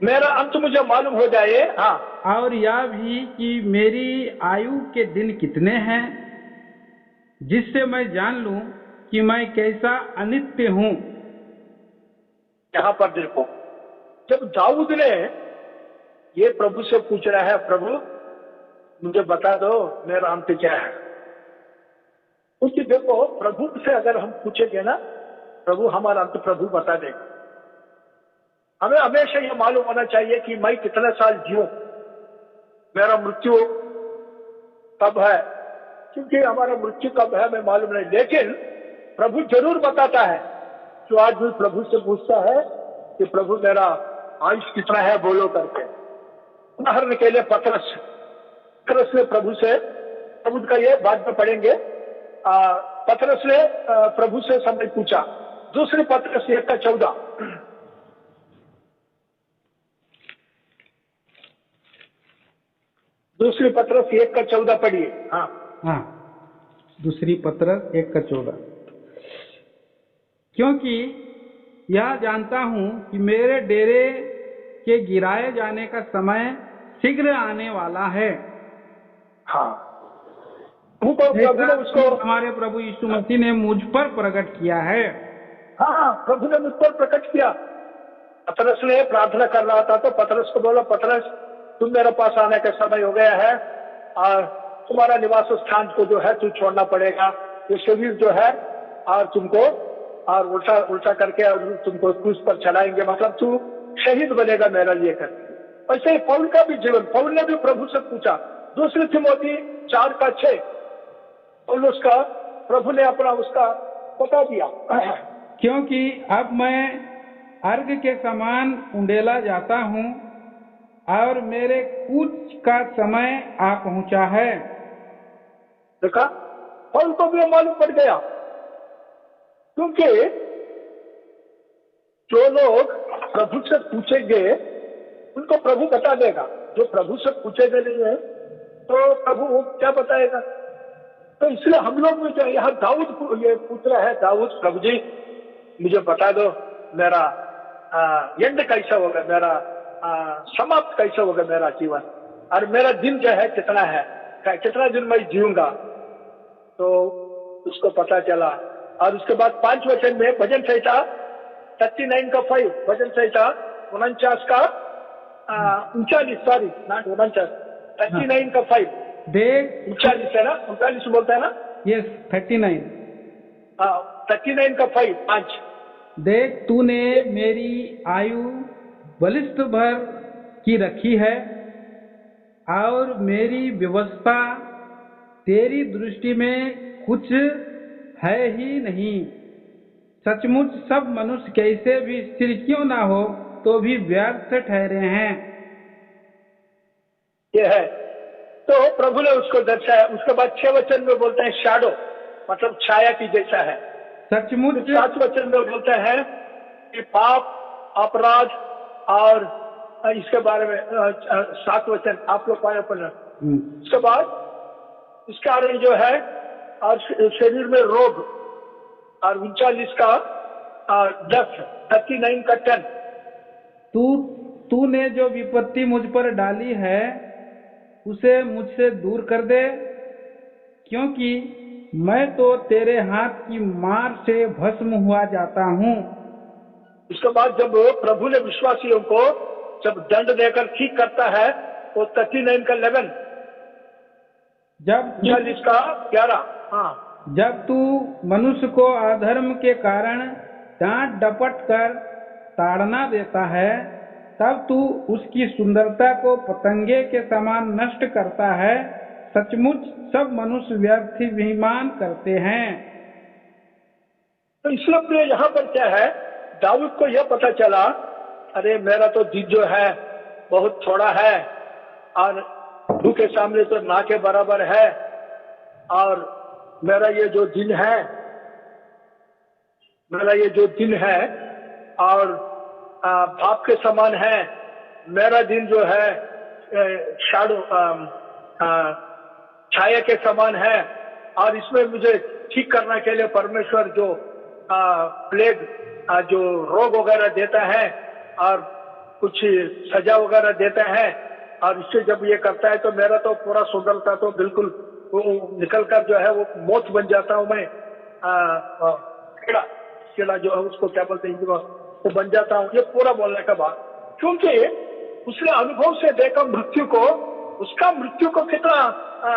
मेरा अंत मुझे मालूम हो जाए। हाँ, और यह भी कि मेरी आयु के दिन कितने हैं, जिससे मैं जान लूं कि मैं कैसा अनित्य हूँ। यहाँ पर देखो, जब दाऊद ने ये प्रभु से पूछ रहा है, प्रभु मुझे बता दो मेरा अंत क्या है। क्योंकि देखो प्रभु से अगर हम पूछेंगे ना, प्रभु हमारा अंत प्रभु बता देगा। हमें हमेशा ये मालूम होना चाहिए कि मैं कितने साल जीऊं, मेरा मृत्यु कब है। क्योंकि हमारा मृत्यु कब है मैं मालूम नहीं, लेकिन प्रभु जरूर बताता है। जो आदमी प्रभु से पूछता है कि प्रभु मेरा आयुष कितना है बोलो करके। उदाहरण के लिए पतरस ने प्रभु से, प्रभु का ये बाद में पढ़ेंगे, पतरस ने प्रभु से समय पूछा। दूसरी पतरस 1:14। दूसरी पतरस 1:14 पढ़िए। हाँ, दूसरी पतरस 1:14। क्योंकि यह जानता हूं कि मेरे डेरे के गिराए जाने का समय शीघ्र आने वाला है। हाँ, प्रभु ने उसको, हमारे प्रभु यीशु मसीह ने मुझ पर प्रकट किया है। हाँ, प्रभु ने मुझ पर प्रकट किया। पतरस ने प्रार्थना कर रहा था तो पतरस को बोला, पतरस तुम मेरे पास आने का समय हो गया है और तुम्हारा निवास स्थान को जो है तू छोड़ना पड़ेगा। ये शरीर जो है और तुमको और उल्टा उल्टा करके और तुमको क्रूस पर चढ़ाएंगे, मतलब तू शहीद बनेगा मेरा लिए करके। वैसे ही पौल का भी जीवन, पौल ने भी प्रभु से पूछा, 2 तिमोथी 4:6 पौल उसका प्रभु ने अपना उसका बता दिया। क्योंकि अब मैं अर्घ के समान उंडेला जाता हूँ और मेरे कूच का समय आ पहुंचा है। देखा, पौल को भी मालूम पड़ गया, क्योंकि जो लोग प्रभु से पूछेंगे उनको प्रभु बता देगा, जो प्रभु से पूछेंगे नहीं है तो प्रभु वो क्या बताएगा। तो इसलिए हम लोग में जो यहाँ दाऊद ये पूछ रहा है, दाऊद प्रभु जी मुझे बता दो मेरा एंड कैसा होगा, मेरा समाप्त कैसा होगा मेरा जीवन, और मेरा दिन जो है कितना है, कितना दिन मैं जीऊंगा। तो उसको पता चला। और उसके बाद 5 वचन में भजन संहिता 39 का 5, भजन संहिता 49 का 39, सॉरी नॉट 49, 39 का 5, देख 39 है ना, 39 बोलता है ना, यस 39, 39 का 5। देख तूने मेरी आयु बलिष्ठ भर की रखी है और मेरी व्यवस्था तेरी दृष्टि में कुछ है ही नहीं। सचमुच सब मनुष्य कैसे भी स्थिर क्यों ना हो तो भी व्यर्थ ठहरे हैं। ये है, तो प्रभु ने उसको दर्शाया। उसके बाद 6 वचन में बोलते हैं शैडो, मतलब छाया की जैसा है। सचमुच 7 वचन में बोलते हैं कि पाप, अपराध, और इसके बारे में 7 वचन आप लोग पाए अपन। उसके बाद इस कारण जो है और शरीर में रोग, और 39 का 10, 39 का 10। तूने जो विपत्ति मुझ पर डाली है उसे मुझसे दूर कर दे, क्योंकि मैं तो तेरे हाथ की मार से भस्म हुआ जाता हूँ। उसके बाद जब प्रभु ने विश्वासियों को जब दंड देकर ठीक करता है तो 39 का 11, जब 39 का 11, हाँ, जब तू मनुष्य को अधर्म के कारण डांट डपट कर ताड़ना देता है, तब तू उसकी सुंदरता को पतंगे के समान नष्ट करता है। सचमुच सब मनुष्य व्यर्थ अभिमान करते हैं। तो इसलिए यहाँ पर क्या है, दाऊद को यह पता चला, अरे मेरा तो दिन जो है बहुत थोड़ा है और प्रभु के सामने तो ना के बराबर है, और मेरा ये जो दिन है, मेरा ये जो दिन है और बाप के समान है। मेरा दिन जो है शैडो, छाया के समान है, और इसमें मुझे ठीक करने के लिए परमेश्वर जो प्लेग, जो रोग वगैरह देता है और कुछ सजा वगैरह देता है, और इससे जब ये करता है तो मेरा तो पूरा सुंदरता तो बिल्कुल वो निकल कर जो है वो मौत बन जाता हूँ मैं, कीड़ा जो है उसको क्या बोलते हैं, वो बन जाता हूँ। ये पूरा बोलने का बात, क्योंकि उसने अनुभव से देखा मृत्यु को, उसका मृत्यु को कितना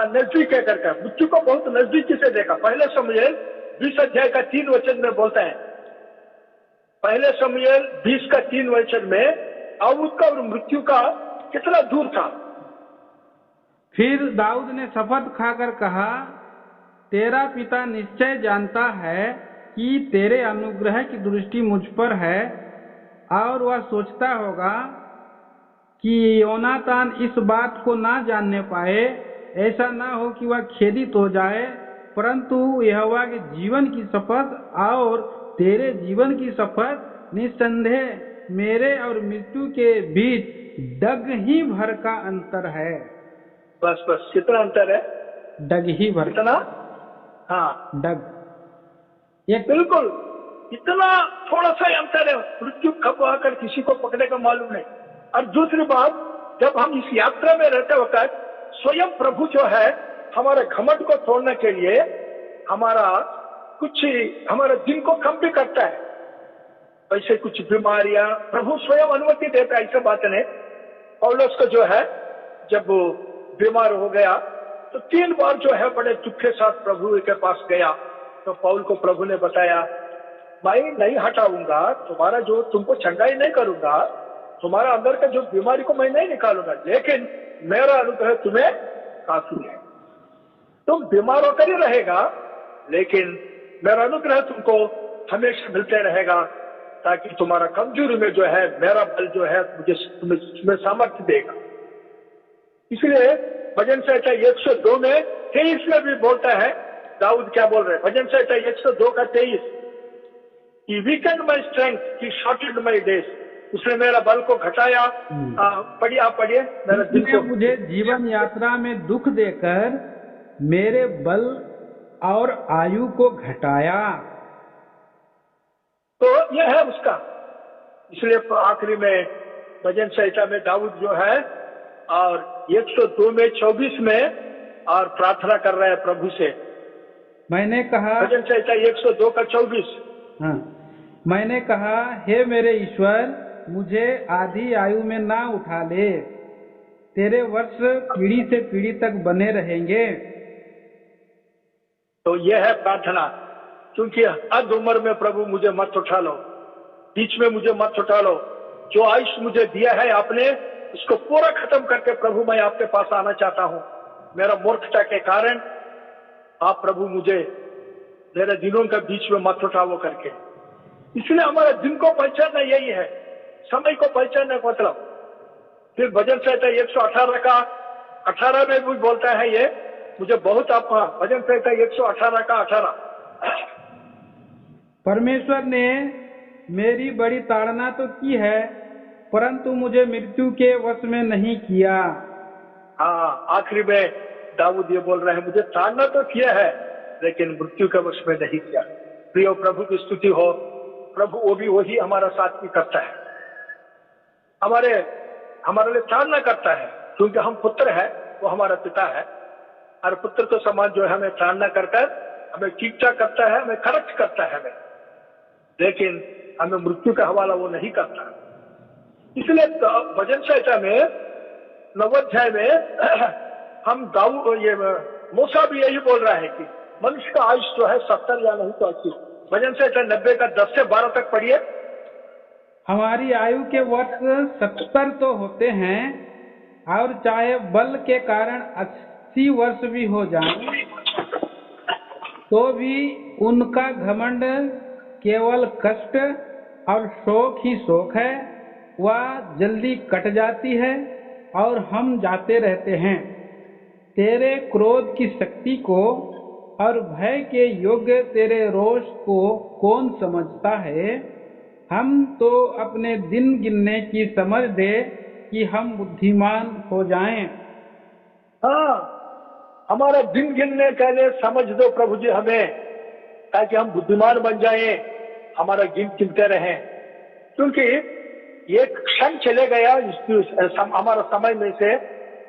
नजदीक है करके, मृत्यु को बहुत नजदीकी से देखा। पहले शमूएल 20 अध्याय का 3 वचन में बोलता है, पहले शमूएल 20 का 3 वचन में दाऊद का और मृत्यु का कितना दूर था। फिर दाऊद ने शपथ खाकर कहा, तेरा पिता निश्चय जानता है कि तेरे अनुग्रह की दृष्टि मुझ पर है, और वह सोचता होगा कि योनातान इस बात को ना जानने पाए, ऐसा ना हो कि वह खेदित हो जाए। परंतु यहोवा के जीवन की शपथ और तेरे जीवन की शपथ, निस्संदेह मेरे और मृत्यु के बीच डग ही भर का अंतर है। बस कितना अंतर है, डग ही भर, कितना, हाँ डग, ये बिल्कुल इतना थोड़ा सा अंतर है। मृत्यु कब आकर किसी को पकड़े का मालूम नहीं। और दूसरी बात, जब हम इस यात्रा में रहते वक्त स्वयं प्रभु जो है हमारे घमंड को तोड़ने के लिए हमारा दिन को कम भी करता है। ऐसे कुछ बीमारियां प्रभु स्वयं अनुमति देता है, ऐसा बात नहीं। पौलुस को जो है जब वो बीमार हो गया तो 3 बार जो है बड़े दुख के साथ प्रभु के पास गया, तो पौल को प्रभु ने बताया मैं नहीं हटाऊंगा, तुम्हारा जो तुमको चंगाई नहीं करूंगा, तुम्हारा अंदर का जो बीमारी को मैं नहीं निकालूंगा, लेकिन मेरा अनुग्रह तुम्हें काफी है। तुम बीमार होकर ही रहेगा, लेकिन मेरा अनुग्रह तुमको हमेशा मिलते रहेगा, ताकि तुम्हारा कमजोरी में जो है मेरा बल जो है मुझे तुम्हें सामर्थ्य देगा। इसलिए भजन संहिता 102 में 23 में भी बोलता है, दाऊद क्या बोल रहे हैं, भजन संहिता 102 का 23, कि वीकेंड माई स्ट्रेंथ, की शॉर्टेड माई डेज, उसने मेरा बल को घटाया। पढ़िए, आप पढ़िए। मेरा दिल को मुझे जीवन यात्रा में दुख देकर मेरे बल और आयु को घटाया। तो यह है उसका। इसलिए आखिरी में भजन संहिता में दाऊद जो है और 102 में 24 में और प्रार्थना कर रहा है प्रभु से। मैंने कहा, भजन संहिता 102 का 24। हाँ, मैंने कहा, हे मेरे ईश्वर, मुझे आधी आयु में ना उठा ले, तेरे वर्ष पीढ़ी से पीढ़ी तक बने रहेंगे। तो यह है प्रार्थना, क्योंकि अध उम्र में प्रभु मुझे मत उठा लो, बीच में मुझे मत उठा लो। जो आयुष्य मुझे दिया है आपने, उसको पूरा खत्म करके प्रभु मैं आपके पास आना चाहता हूं। मेरा मूर्खता के कारण आप प्रभु मुझे मेरे दिनों के बीच में मत उठाओ करके। इसलिए हमारा दिन को पहचानना यही है, समय को पहचानने का मतलब। फिर भजन संहिता 118 का 18 में भी बोलता है, ये मुझे बहुत आप भजन संहिता 118 का 18, परमेश्वर ने मेरी बड़ी ताड़ना तो की है, परंतु मुझे मृत्यु के वश में नहीं किया। हाँ, आखिरी में दाऊद ये बोल रहे हैं, मुझे ताड़ना तो किया है लेकिन मृत्यु के वश में नहीं किया। प्रियो, प्रभु की स्तुति हो। प्रभु वो भी वही हमारा साथ भी करता है, हमारे लिए ताड़ना करता है, क्योंकि हम पुत्र है, वो हमारा पिता है, और पुत्र के समान जो है हमें ताड़ना कर हमें ठीक ठाक करता है, हमें करेक्ट करता है हमें, लेकिन हमें मृत्यु का हवाला वो नहीं करता। इसलिए भजन संहिता में 9 अध्याय में हम ये मूसा भी यही बोल रहा है कि मनुष्य का आयुष जो है 70 या नहीं तो 80। भजन संहिता 90 का 10 से 12 तक पढ़िए। हमारी आयु के वर्ष 70 तो होते हैं, और चाहे बल के कारण 80 वर्ष भी हो जाएं, तो भी उनका घमंड केवल कष्ट और शोक ही शोक है। वह जल्दी कट जाती है और हम जाते रहते हैं। तेरे क्रोध की शक्ति को और भय के योग्य तेरे रोष को कौन समझता है? हम तो अपने दिन गिनने की समझ दे कि हम बुद्धिमान हो जाएं। हाँ, हमारा दिन गिनने के लिए समझ दो प्रभु जी हमें, ताकि हम बुद्धिमान बन जाएं, हमारा गिनते रहें। क्योंकि एक क्षण चले गया हमारा समय में से,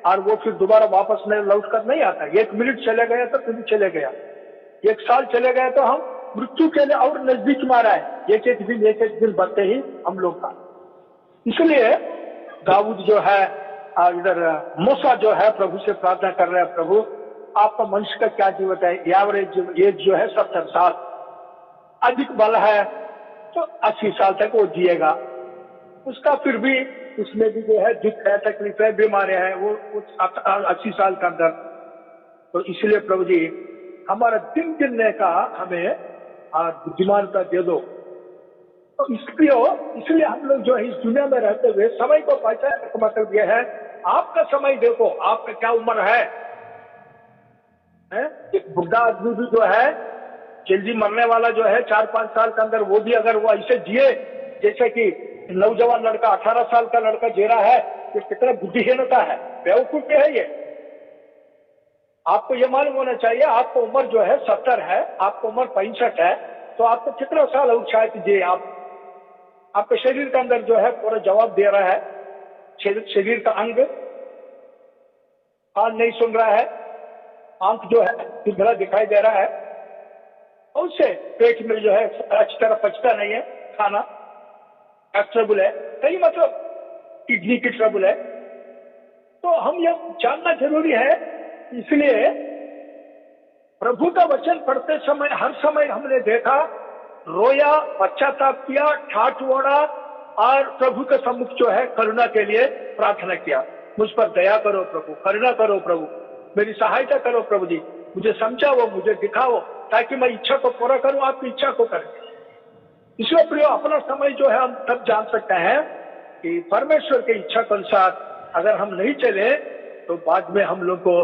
और वो फिर दोबारा वापस नहीं लौट कर नहीं आता। 1 मिनट चले गया तो फिर चले गया, 1 साल चले गया तो हम मृत्यु के लिए और नजदीक मारा है। एक एक दिन बढ़ते ही हम लोग का। इसलिए दाऊद जो है, इधर मूसा जो है प्रभु से प्रार्थना कर रहे हैं, प्रभु आपका मनुष्य का क्या जीवन है? एवरेज एज जो है 70 साल, अधिक बल है तो 80 साल तक वो जिएगा। उसका फिर भी उसमें भी जो है दुख है, तकलीफ है, बीमारियां हैं, वो 80 साल का अंदर। तो इसलिए प्रभु जी हमारा दिन गिनने का हमें बुद्धिमानता दे दो। तो इसलिए हम लोग जो है इस दुनिया में रहते हुए समय को पहचानने का मतलब यह है, आपका समय देखो, आपका क्या उम्र है? एक बुढ़ा आदमी भी जो है जल्दी मरने वाला जो है 4-5 साल के अंदर, वो भी अगर वो ऐसे जिए जैसे कि नौजवान लड़का 18 साल का लड़का जी रहा है, तो कितना बुद्धिहीनता है, बेवकूफी है ये। आपको ये मालूम होना चाहिए, आपको उम्र जो है 70 है, आपको उम्र 65 है, तो आपको कितना साल उत्साह कीजिए। आपके शरीर के अंदर जो है पूरा जवाब दे रहा है, शरीर का अंग, कान नहीं सुन रहा है, आंख जो है धुंधला दिखाई दे रहा है, और उससे पेट में जो है अच्छी तरह पचता नहीं है खाना, ट्रबल है, कई मतलब किडनी की ट्रबल है। तो हम ये जानना जरूरी है। इसलिए प्रभु का वचन पढ़ते समय हर समय हमने देखा रोया, पश्चाताप किया, ठाठ ओढ़ा और प्रभु के सम्मुख जो है करुणा के लिए प्रार्थना किया। मुझ पर दया करो प्रभु, करुणा करो प्रभु, मेरी सहायता करो प्रभु जी, मुझे समझाओ, मुझे दिखाओ, ताकि मैं इच्छा को पूरा करूं, आपकी इच्छा को करें। इसलिए प्रियो, अपना समय जो है हम तब जान सकते हैं कि परमेश्वर की इच्छा के अनुसार अगर हम नहीं चले तो बाद में हम लोग को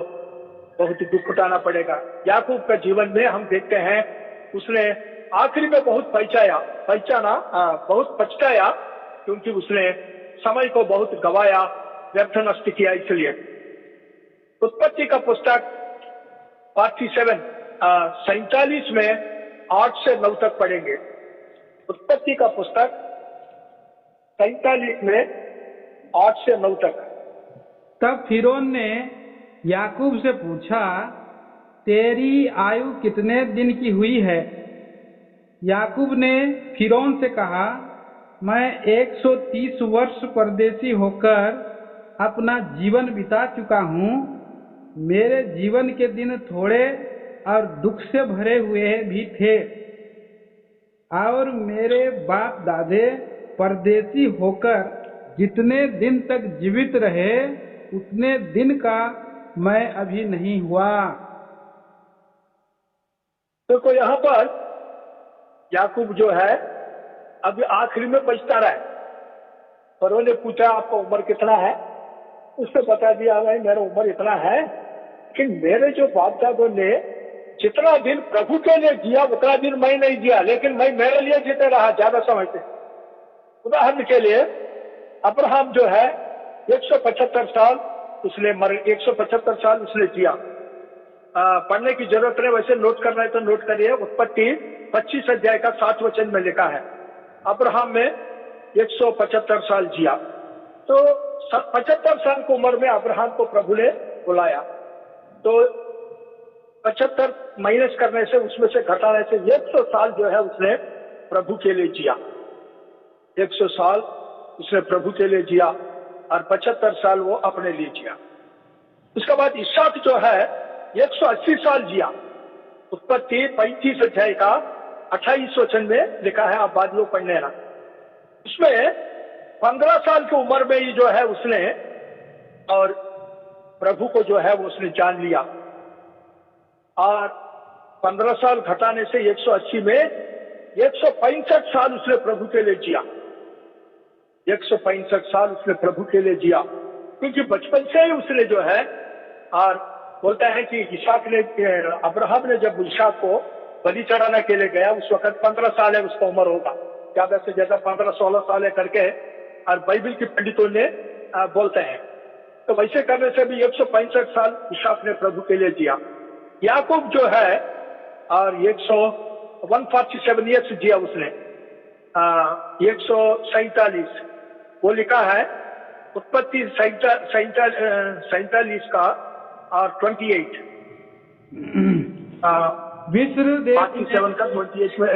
बहुत दुख उठाना पड़ेगा। याकूब का जीवन में हम देखते हैं उसने आखिरी में बहुत बहुत पछताया, क्योंकि उसने समय को बहुत गवाया, व्यर्थ नष्ट किया। इसलिए उत्पत्ति का पुस्तक 47 47 में 8 से 9 तक पढ़ेंगे। उत्पत्ति का पुस्तक 47 में 8 से 9 तक। तब फिरौन ने याकूब से पूछा, तेरी आयु कितने दिन की हुई है? याकूब ने फिरौन से कहा, मैं 130 वर्ष परदेसी होकर अपना जीवन बिता चुका हूँ। मेरे जीवन के दिन थोड़े और दुख से भरे हुए भी थे, और मेरे बाप दादे परदेसी होकर जितने दिन तक जीवित रहे उतने दिन का मैं अभी नहीं हुआ। देखो यहाँ पर याकूब जो है अभी आखिरी में पछता रहा है। पर उन्होंने पूछा आपका उम्र कितना है? उसने बता दिया भाई मेरा उम्र इतना है, लेकिन मेरे जो बाप दादों ने जितना दिन प्रभु के लिए जिया उतना दिन मैं नहीं जिया, लेकिन मैं मेरे लिए जीते रहा ज्यादा समय से। उदाहरण के लिए अब्राहम जो है 175 साल उसने 175 साल उसने जिया। पढ़ने की जरूरत नहीं, वैसे नोट करना है तो नोट करिए। उत्पत्ति 25 अध्याय का 7 वचन में लिखा है अब्राहम में 175 साल जिया। तो 75 साल की उम्र में अब्राहम को प्रभु ने बुलाया, तो 75 माइनस करने से, उसमें से घटाने से 100 साल जो है उसने प्रभु के लिए जिया। 100 साल उसने प्रभु के लिए जिया और 75 साल वो अपने लिए जिया। उसके बाद इसहाक जो है 180 साल जिया। उत्पत्ति 35 अध्याय का 28 वचन में लिखा है, आप बाद में पढ़ने ना। उसमें 15 साल की उम्र में ही जो है उसने और प्रभु को जो है वो उसने जान लिया, और 15 साल घटाने से 180 में 165 साल उसने प्रभु के लिए जिया। 165 साल उसने प्रभु के लिए जिया, क्योंकि बचपन से ही उसने जो है, और बोलता है कि इसहाक ने, अब्राहम ने जब इसहाक को बलि चढ़ाने के लिए गया उस वक्त 15 साल है उसका उम्र होगा, ज्यादा से ज्यादा 15-16 साल है करके, और बाइबल के पंडितों ने बोलते हैं। तो वैसे करने से भी 165 साल इसहाक ने प्रभु के लिए जिया। याकूब जो है और 147 ईयर्स जिया उसने, 147 वो लिखा है उत्पत्ति 47 का और 28 मिस्र देश 47 का 28 में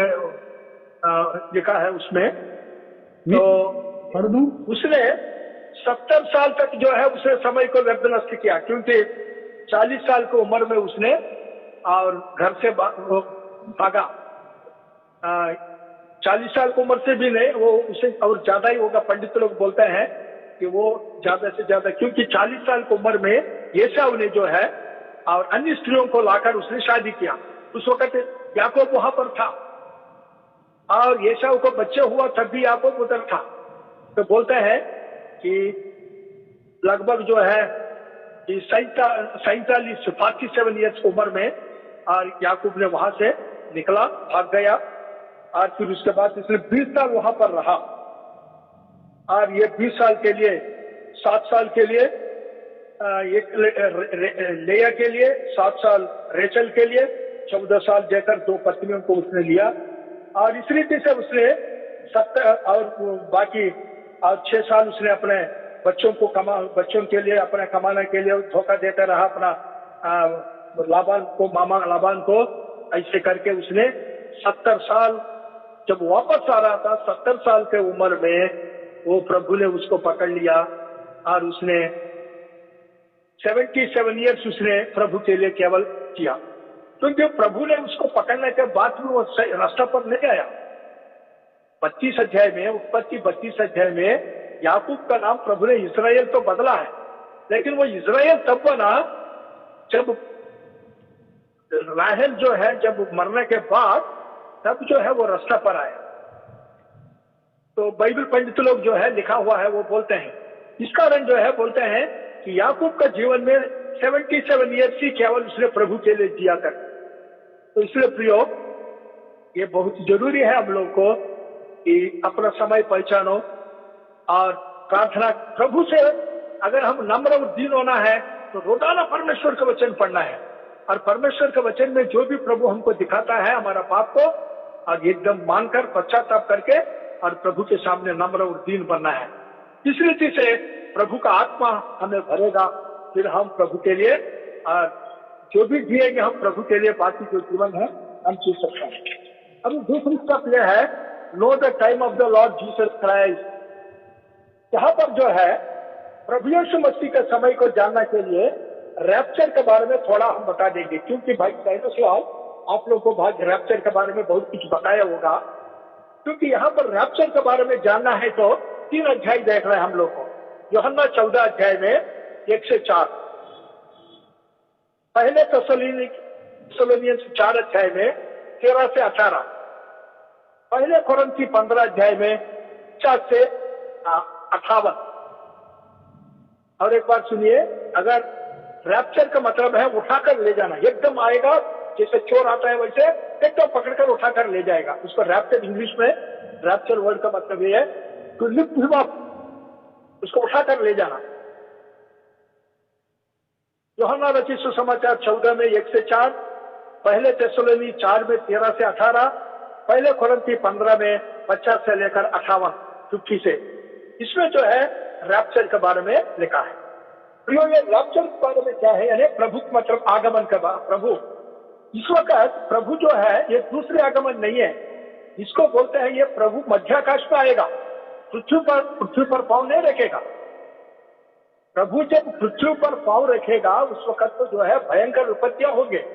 लिखा है उसमें। तो पढ़ दूं? उसने 70 साल तक जो है उसने समय को व्यर्थ नष्ट किया, क्योंकि 40 साल की उम्र में उसने और घर से भागा। 40 साल की उम्र से भी नहीं, वो उसे और ज्यादा ही होगा। पंडित लोग बोलते हैं कि वो ज्यादा से ज्यादा, क्योंकि 40 साल की उम्र में एसाव ने जो है और अन्य स्त्रियों को लाकर उसने शादी किया। उस वक्त याकूब वहां पर था और एसाव को बच्चे हुआ तब भी याकूब उधर था। तो बोलते हैं कि लगभग जो है 47 ईयर्स की उम्र में और याकूब ने वहां से निकला, भाग गया, और फिर उसके बाद इसने 20 साल वहां पर रहा। और ये 20 साल के लिए, 7 साल के लिए एक लेया के लिए, 7 साल रेचल के लिए, 14 साल देकर 2 पत्नियों को उसने लिया। और इस रीति से उसने 70 और बाकी और 6 साल उसने अपने बच्चों के लिए अपने कमाने के लिए धोखा देता रहा अपना लाबान को, मामा लाबान को। ऐसे करके उसने 70 साल, जब वापस आ रहा था 70 साल के उम्र में, वो प्रभु ने उसको पकड़ लिया और उसने 77 ईयर्स उसने प्रभु के लिए केवल किया। क्योंकि प्रभु ने उसको पकड़ने के बाद भी वो रास्ता पर नहीं आया। 25 अध्याय में, उत्पत्ति 32 अध्याय में याकूब का नाम प्रभु ने इस्राएल तो बदला है, लेकिन वो इस्राएल तब बना जब राहेल जो है जब मरने के बाद तब जो है वो रास्ता पर आया। तो बाइबल पंडित लोग जो है लिखा हुआ है वो बोलते हैं, इस कारण जो है बोलते हैं कि याकूब का जीवन में 77 ईयर्स ही केवल उसने प्रभु के लिए जिया कर। तो इसलिए प्रियो, ये बहुत जरूरी है हम लोग को कि अपना समय पहचानो और प्रार्थना प्रभु से। अगर हम नम्र और दीन होना है तो रोजाना परमेश्वर का वचन पढ़ना है, और परमेश्वर के वचन में जो भी प्रभु हमको दिखाता है हमारा पाप को, और एकदम मानकर पश्चाताप करके और प्रभु के सामने नम्र और दीन बनना है। इस रीति से प्रभु का आत्मा हमें भरेगा, फिर हम प्रभु के लिए जो भी जिएंगे हम प्रभु के लिए, बाकी जो जीवन है हम जी सकते हैं। अभी दूसरी स्टेप यह है, no the time of the Lord Jesus Christ. यहाँ पर जो है प्रभु यीशु मसीह के समय को जानने के लिए रैप्चर के बारे में थोड़ा हम बता देंगे, क्योंकि भाई साइनोसलाल आप लोगों को भाग रैप्चर के बारे में बहुत कुछ बताया होगा। क्योंकि यहाँ पर रैप्चर के बारे में जानना है तो 3 अध्याय देख रहे हैं हम लोग को। यूहन्ना 14 अध्याय में 1 से 4, पहले थिस्सलुनीसियों 4 अध्याय में 13 से 18, पहले कोरिन्थी 15 अध्याय में 4 से 58। और एक बार सुनिए, अगर रैप्चर का मतलब है उठाकर ले जाना, एकदम आएगा जैसे चोर आता है वैसे एकदम पकड़कर उठाकर ले जाएगा, उसको रैप्चर, इंग्लिश में रैप्चर वर्ड का मतलब ये है टू लिफ्ट हिम अप, उसको उठाकर ले जाना। यूहन्ना रचित सुसमाचार 14 में 1 से 4, पहले थिस्सलुनी 4 में 13 से 18, पहले कोरिन्थी 15 में 50 से लेकर 58 से, इसमें जो है रैप्चर के बारे में लिखा है। प्रियो, ये रैप्चर के बारे में क्या है, यानी प्रभु मतलब आगमन का प्रभु। इस वक्त प्रभु जो है ये दूसरे आगमन नहीं है, इसको बोलते हैं ये प्रभु मध्याकाश में आएगा, पृथ्वी पर पांव नहीं रखेगा। प्रभु जब पृथ्वी पर पांव रखेगा उस वक्त तो जो है भयंकर विपत्तियां होंगे।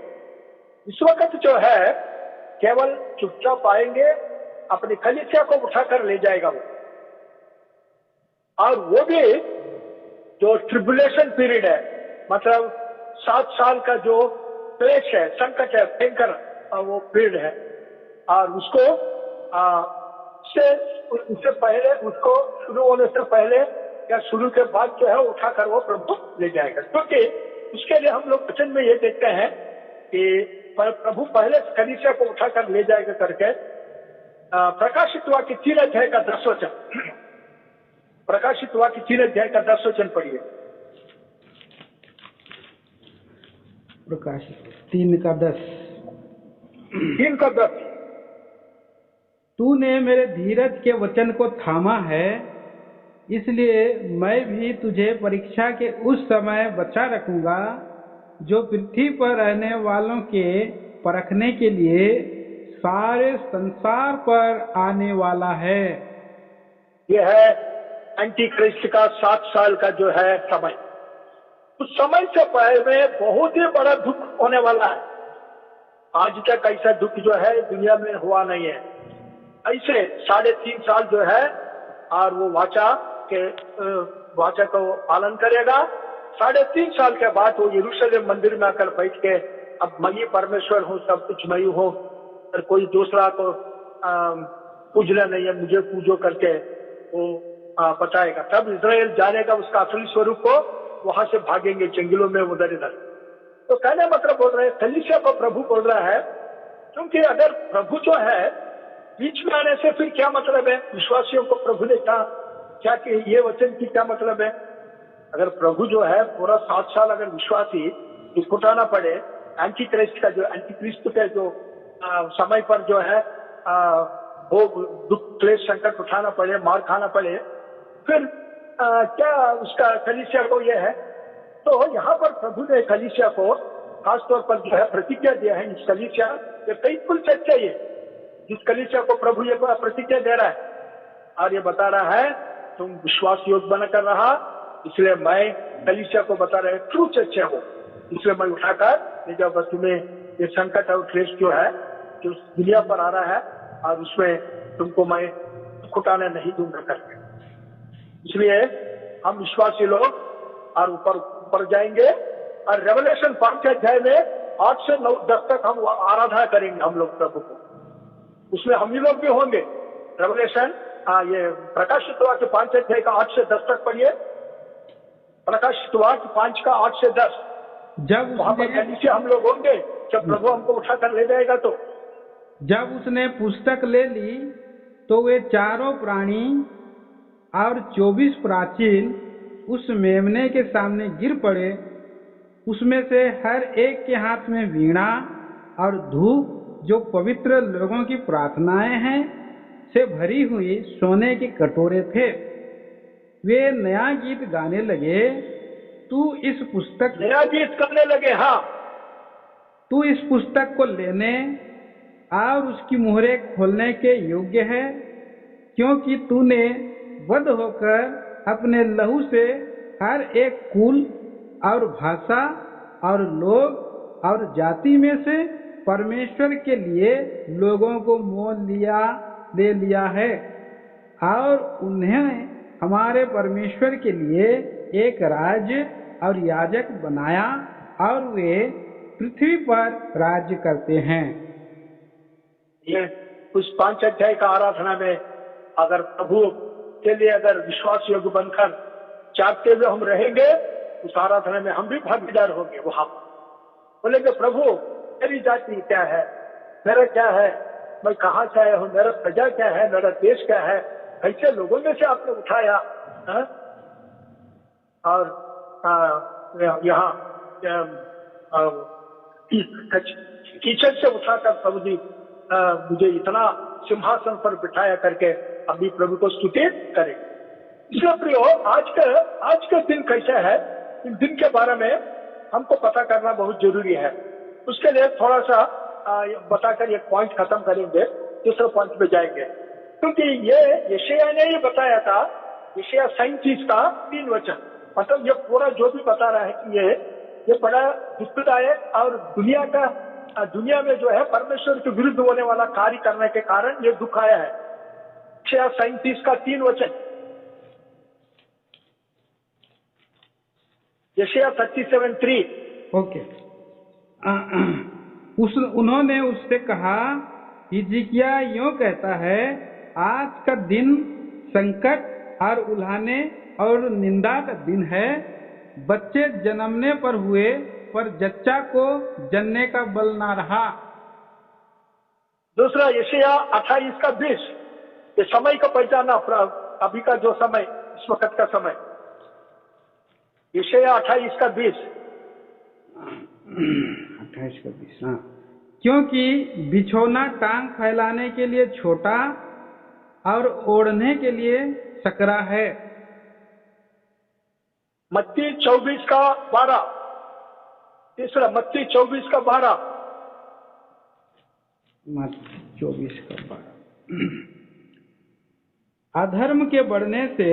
इस वक्त जो है केवल चुपचाप आएंगे, अपनी कलीसिया को उठाकर ले जाएगा वो, और वो भी जो ट्रिबुलेशन पीरियड है, मतलब 7 साल का जो क्लेश है, संकट है, भयंकर वो पीरियड है, और उसको उससे पहले, उसको शुरू होने से पहले या शुरू के बाद जो है उठाकर वो प्रभु ले जाएगा। क्योंकि उसके लिए हम लोग वचन में ये देखते हैं कि प्रभु पहले कलीसिया को उठाकर ले जाएगा करके। प्रकाशित वाक्य 3 अध्याय का 10 वचन, प्रकाशित वाक्य 3 अध्याय का 10 वचन पढ़िए। प्रकाशित 3 का 10। 3 का 10। तूने मेरे धीरज के वचन को थामा है, इसलिए मैं भी तुझे परीक्षा के उस समय बचा रखूंगा जो पृथ्वी पर रहने वालों के परखने के लिए सारे संसार पर आने वाला है। यह है एंटी क्रिस्ट का 7 साल का जो है समय। उस समय से पहले बहुत ही बड़ा दुख होने वाला है। आज तक ऐसा दुख जो है दुनिया में हुआ नहीं है। ऐसे 3.5 साल जो है, और वो वाचा को पालन करेगा। 3.5 साल के बाद वो यरूशलेम मंदिर में आकर बैठ के, अब मैं ही परमेश्वर हूँ, सब कुछ मैं हूँ, और कोई दूसरा को पूजना नहीं है, मुझे पूजो करके वो बताएगा। तब इस्राएल जानेगा उसका असली स्वरूप को, वहां से भागेंगे जंगलों में उधर इधर। तो कहने मतलब बोल रहे हैं, कलीसिया को प्रभु बोल रहा है, क्योंकि अगर प्रभु जो है बीच में आने से फिर क्या मतलब है? विश्वासियों को प्रभु ने कहा क्या कि ये वचन की क्या मतलब है? अगर प्रभु जो है पूरा 7 साल अगर विश्वासी उठाना पड़े, एंटी क्रिस्ट का जो एंटी क्रिस्ट के जो समय पर जो है वो दुख क्लेश संकट उठाना पड़े, मार खाना पड़े, फिर क्या उसका कलीसिया को ये है? तो यहाँ पर प्रभु ने कलीसिया को खासतौर पर जो है प्रतिज्ञा दिया है। इस कलीसिया ये बिल्कुल सच्चा है, जिस कलीसिया को प्रभु ये प्रतिज्ञा दे रहा है और ये बता रहा है तुम विश्वास योग्य बनकर रहा, इसलिए मैं कलीसिया को बता रहा है ट्रू सच्चे हो, इसलिए मैं उठाकर जब तुम्हें ये संकट और क्लेश जो है जो दुनिया पर आ रहा है और उसमें तुमको मैं घुटाने नहीं दूंगा करके। इसलिए हम विश्वासी लोग और ऊपर जाएंगे और रेवलेशन 5 अध्याय में 8 से 10 तक हम आराधना करेंगे हम लोग प्रभु को। उसमें हम ही लोग भी होंगे। रेवलेशन ये प्रकाशित वाक्य 5 अध्याय का 8 से 10 तक पढ़िए। प्रकाशित वाक्य 5 का 8 से 10। जब वहां पर नीचे हम लोग होंगे जब प्रभु हमको उठा कर ले जाएगा। तो जब उसने पुस्तक ले ली तो वे चारों प्राणी और 24 प्राचीन उस मेमने के सामने गिर पड़े। उसमें से हर एक के हाथ में वीणा और धूप जो पवित्र लोगों की प्रार्थनाएं हैं से भरी हुई सोने के कटोरे थे। वे नया गीत गाने लगे, तू इस पुस्तक नया गीत करने लगे। हाँ, तू इस पुस्तक को लेने और उसकी मुहरे खोलने के योग्य है, क्योंकि तूने वध होकर अपने लहू से हर एक कुल और भाषा और लोग और जाति में से परमेश्वर के लिए लोगों को मोल ले लिया है और उन्हें हमारे परमेश्वर के लिए एक राज्य और याजक बनाया और वे पृथ्वी पर राज्य करते हैं। ये उस 5 अध्याय का आराधना में अगर प्रभु के लिए अगर विश्वास योग्य बनकर चाहते हुए हम रहेंगे, उस आराधना में हम भी भागीदार होंगे। वहां बोलेंगे प्रभु मेरी जाति क्या है, मेरा क्या है, मैं कहाँ से आया हूँ, मेरा प्रजा क्या है, मेरा देश क्या है, कैसे लोगों में से आपने उठाया है? और यहाँ कीचड़ से उठाकर प्रभु जी मुझे इतना सिंहासन पर बिठाया करके अभी प्रभु को स्तुति करें। इसलिए प्रियो आज का दिन कैसा है, इन दिन के बारे में हमको पता करना बहुत जरूरी है। उसके लिए थोड़ा सा बताकर एक पॉइंट खत्म करेंगे, दूसरे पॉइंट पे जाएंगे। क्योंकि ये यशायाह ने ही बताया था, यशायाह 37 का 3 वचन, मतलब ये पूरा जो भी बता रहा है कि ये बड़ा दुखदायक और दुनिया में जो है परमेश्वर के विरुद्ध होने वाला कार्य करने के कारण ये दुख आया है। यशायाह 37 का 3 वचन, यशायाह 37:3। ओके। उन्होंने उससे कहा, हिजकिय्याह यूं कहता है, आज का दिन संकट और उल्हाने और निंदा का दिन है। बच्चे जन्मने पर हुए, पर जच्चा को जनने का बल ना रहा। दूसरा यशायाह 28 का 20, ये समय का पहचाना, अभी का जो समय, इस वक्त का समय। यशायाह 28 का 20। 28 का 20। हाँ, क्योंकि बिछौना टांग फैलाने के लिए छोटा और ओढ़ने के लिए सकरा है। मत्ती 24 का 12। तीसरा मत्ती 24 का 12। मत्ती 24 का 12। अधर्म के बढ़ने से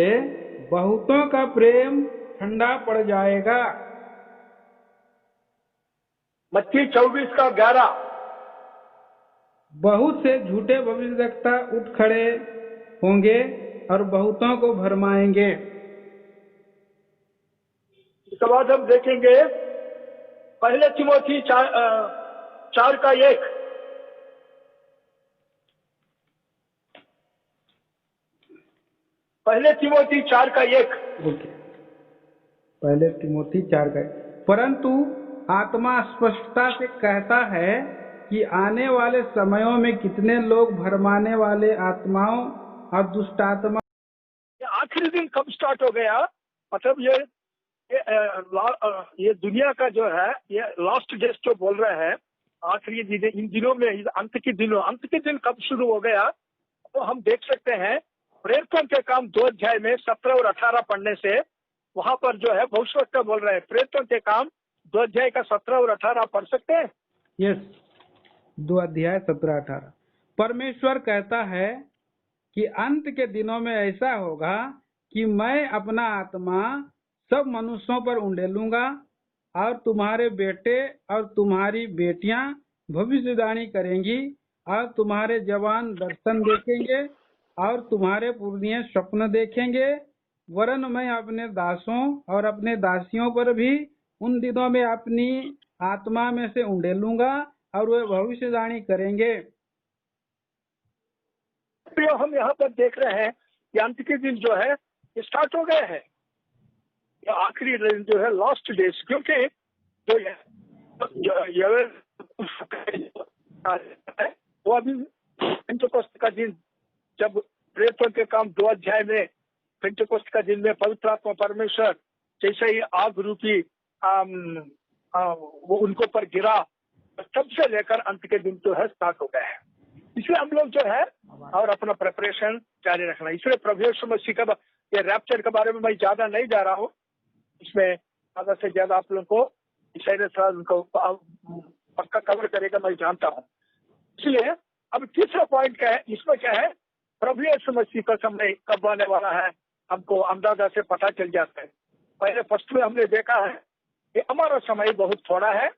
बहुतों का प्रेम ठंडा पड़ जाएगा। मत्ती 24 का 11। बहुत से झूठे भविष्यवक्ता उठ खड़े होंगे और बहुतों को भरमाएंगे। इसके बाद हम देखेंगे पहले तिमोथी 4 का 1। पहले तिमोथी 4 का 1। ओके। पहले तिमोथी 4 का 1। परंतु आत्मा स्पष्टता से कहता है कि आने वाले समयों में कितने लोग भरमाने वाले आत्माओं और दुष्ट आत्मा। आखिरी दिन कब स्टार्ट हो गया, मतलब ये दुनिया का जो है ये लास्ट डेज जो बोल रहे हैं, आखिरी दिन, इन दिनों में अंत के दिन कब शुरू हो गया, तो हम देख सकते हैं प्रेरितों के काम 2 अध्याय में 17 और 18 पढ़ने से वहां पर जो है भविष्यवक्ता बोल रहे हैं। प्रेरितों के काम 2 अध्याय का 17 और 18 पढ़ सकते हैं। यस, 2 अध्याय 17-18। परमेश्वर कहता है कि अंत के दिनों में ऐसा होगा कि मैं अपना आत्मा सब मनुष्यों पर उंडेलूंगा और तुम्हारे बेटे और तुम्हारी बेटियां भविष्यवाणी करेंगी और तुम्हारे जवान दर्शन देखेंगे और तुम्हारे पुरनिये स्वप्न देखेंगे, वरन मैं अपने दासों और अपने दासियों पर भी उन दिनों में अपनी आत्मा में से उंडेलूंगा और वे भविष्यवाणी करेंगे। प्रियो, हम यहाँ पर देख रहे हैं कि अंत के दिन जो है स्टार्ट हो गए हैं, ये आखिरी दिन जो है, लास्ट डेज, क्योंकि जो वो अभी पेंटेकोस्ट का दिन, जब प्रेरितों के काम 2 अध्याय में पेंटेकोस्ट का दिन में पवित्र आत्मा परमेश्वर जैसे ही आग रूपी वो उनको पर गिरा, तब से लेकर अंत के दिन जो है स्टार्ट हो गए हैं। इसलिए हम लोग जो है और अपना प्रिपरेशन जारी रखना। इसलिए प्रभु यीशु मसीह का ये रैप्चर के बारे में मैं ज्यादा नहीं जा रहा हूँ, इसमें ज्यादा से ज्यादा आप लोगों को उनको पक्का कवर करेगा, मैं जानता हूँ। इसलिए अब तीसरा पॉइंट क्या है, इसमें क्या है, प्रभु यीशु मसीह का समय कब आने वाला है हमको अंदाजा से पता चल जाता है। पहले फर्स्ट में हमने देखा है कि हमारा समय बहुत थोड़ा है,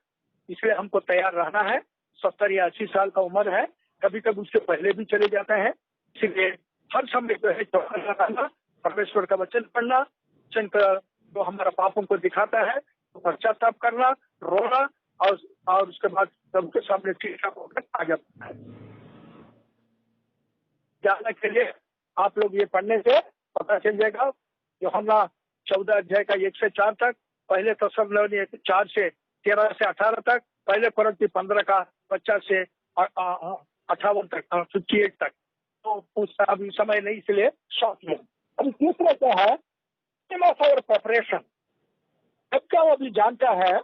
इसलिए हमको तैयार रहना है। 70 या 80 साल का उम्र है, कभी कभी उससे पहले भी चले जाते हैं। इसलिए हर समय जो है चौकन्ना रहना, परमेश्वर का वचन पढ़ना, वचन का जो हमारा पापों को दिखाता है तो पश्चाताप करना, रोना और उसके बाद सबके सामने ठीक ठाक होकर आ जाता है। जानने के लिए आप लोग ये पढ़ने से पता चल जाएगा। यूहन्ना 14 अध्याय का 1 से 4 तक, पहले थिस्सलुनीके 4 से 13 से 18 तक, पहले कुरिन्थी 15 का 50 से 58 तक, 58 तक। तो उसका अभी समय नहीं, इसलिए शॉर्ट में। अभी तीसरा क्या है, फॉर प्रिपरेशन। अब क्या वो अभी जानता है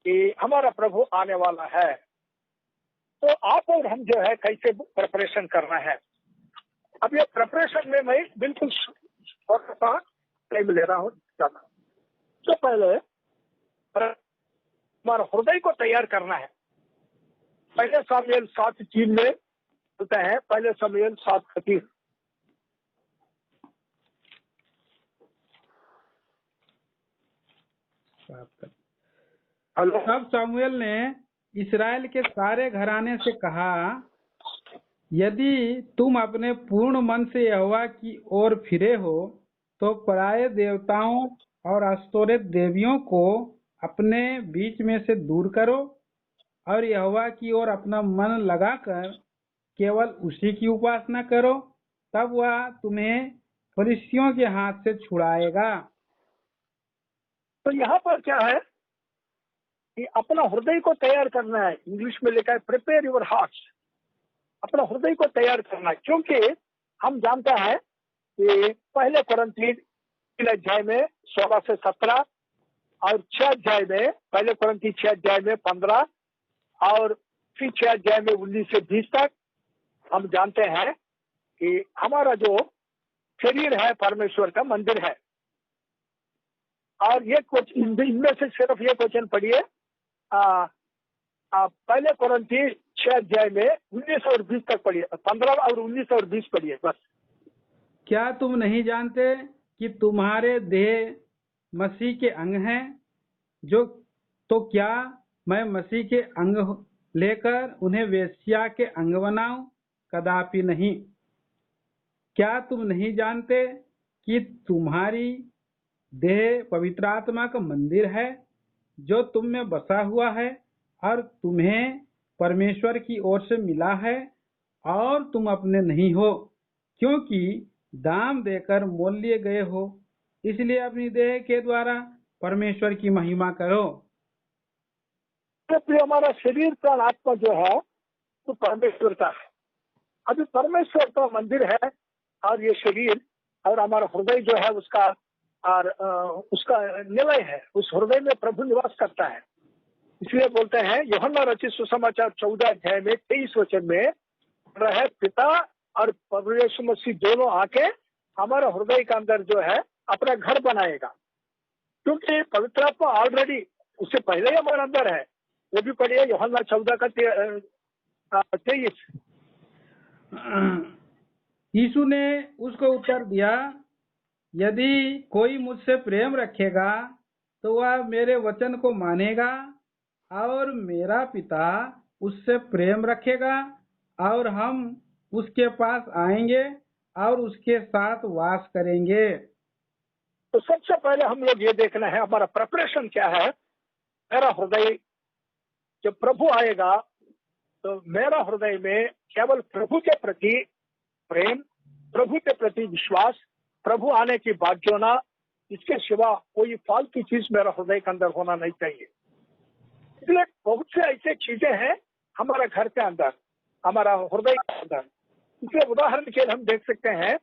कि हमारा प्रभु आने वाला है, तो आप और हम जो है कैसे प्रिपरेशन करना है। अब ये प्रिपरेशन में मैं बिल्कुल टाइम ले रहा हूँ ज्यादा। तो पहले हमारा हृदय को तैयार करना है। पहले शमूएल 7:3 में बोलते हैं, पहले शमूएल 7:3। तब शमूएल ने इस्राएल के सारे घराने से कहा, यदि तुम अपने पूर्ण मन से यहोवा की ओर फिरे हो तो पराये देवताओं और अस्तोरेत देवियों को अपने बीच में से दूर करो और यहोवा की ओर अपना मन लगाकर केवल उसी की उपासना करो, तब वह तुम्हें फरिसियों के हाथ से छुड़ाएगा। तो यहाँ पर क्या है कि अपना हृदय को तैयार करना है। इंग्लिश में लिखा है प्रिपेयर योर हार्ट्स। अपना हृदय को तैयार करना है, क्योंकि हम जानते हैं कि पहले कुरिन्थी 3 अध्याय में 16 से 17 और 6 अध्याय में, पहले कुरिन्थी 6 अध्याय में 15 और फिर 6 अध्याय में 19 से 20 तक हम जानते हैं कि हमारा जो शरीर है परमेश्वर का मंदिर है। और ये कुछ इनमें से सिर्फ ये क्वेश्चन पढ़िए, पहले कुरिन्थी 6 अध्याय में 19 और 20 तक पढ़िए, 15 और 19 और 20 पढ़िए बस। क्या तुम नहीं जानते कि तुम्हारे देह मसीह के अंग हैं? जो तो क्या मैं मसीह के अंग लेकर उन्हें वेश्या के अंग बनाऊं? कदापि नहीं। क्या तुम नहीं जानते कि तुम्हारी देह पवित्र आत्मा का मंदिर है जो तुम में बसा हुआ है और तुम्हें परमेश्वर की ओर से मिला है और तुम अपने नहीं हो, क्योंकि दाम देकर मोल लिए गए हो। इसलिए अपनी देह के द्वारा परमेश्वर की महिमा करो। तो हमारा शरीर प्राण आत्मा जो है तो परमेश्वर का है। अभी परमेश्वर का मंदिर है और ये शरीर और हमारा हृदय जो है उसका और उसका निलय है। उस हृदय में प्रभु निवास करता है। इसलिए बोलते हैं यूहन्ना रचित सुसमाचार 14 अध्याय में 23 वचन में रहे, पिता और प्रभु यीशु मसीह दोनों आके हमारा हृदय के अंदर जो है अपना घर बनाएगा, क्योंकि पवित्र आत्मा ऑलरेडी उससे पहले ही हमारे अंदर है। वो भी पढ़िए यूहन्ना 14 का 23। यीशु ने उसको उत्तर दिया, यदि कोई मुझसे प्रेम रखेगा तो वह मेरे वचन को मानेगा और मेरा पिता उससे प्रेम रखेगा और हम उसके पास आएंगे और उसके साथ वास करेंगे। तो सबसे पहले हम लोग ये देखना है हमारा प्रिपरेशन क्या है। मेरा हृदय जब प्रभु आएगा तो मेरा हृदय में केवल प्रभु के प्रति प्रेम, प्रभु के प्रति विश्वास, प्रभु आने की बात जोना, इसके सिवा कोई फालतू चीज मेरा हृदय के अंदर होना नहीं चाहिए। इसलिए बहुत से ऐसे चीजें हैं हमारे घर के अंदर, हमारा हृदय के अंदर। इसलिए उदाहरण के लिए हम देख सकते हैं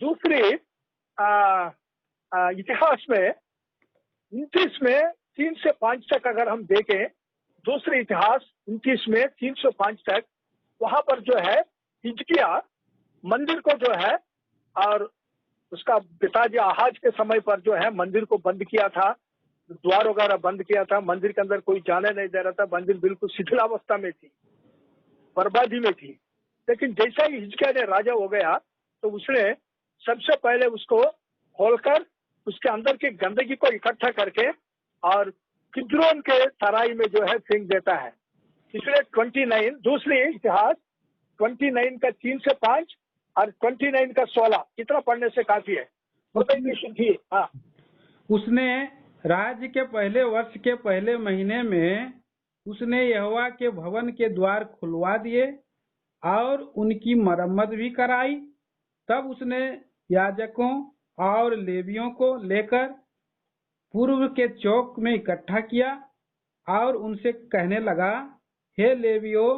दूसरी इतिहास में 29 में 3 से 5 तक अगर हम देखें, दूसरे इतिहास 29 में 3 से 5 तक, वहां पर जो है हिजकिया मंदिर को जो है और उसका पिताजी आहाज के समय पर जो है मंदिर को बंद किया था, द्वार वगैरह बंद किया था, मंदिर के अंदर कोई जाने नहीं दे रहा था, मंदिर बिल्कुल शिथिलावस्था में थी, बर्बादी में थी। लेकिन जैसा ही हिजकिया ने राजा हो गया तो उसने सबसे पहले उसको खोलकर उसके अंदर की गंदगी को इकट्ठा करके और किद्रोन के तराई में जो है फेंक देता है। इसलिए 29 दूसरी इतिहास 29 का 3 से 5 और 29 का 16 इतना पढ़ने से काफी है। हाँ, उसने राज्य के पहले वर्ष के पहले महीने में उसने यहोवा के भवन के द्वार खुलवा दिए और उनकी मरम्मत भी कराई। तब उसने याजकों और लेवियों को लेकर पूर्व के चौक में इकट्ठा किया और उनसे कहने लगा, हे लेवियों,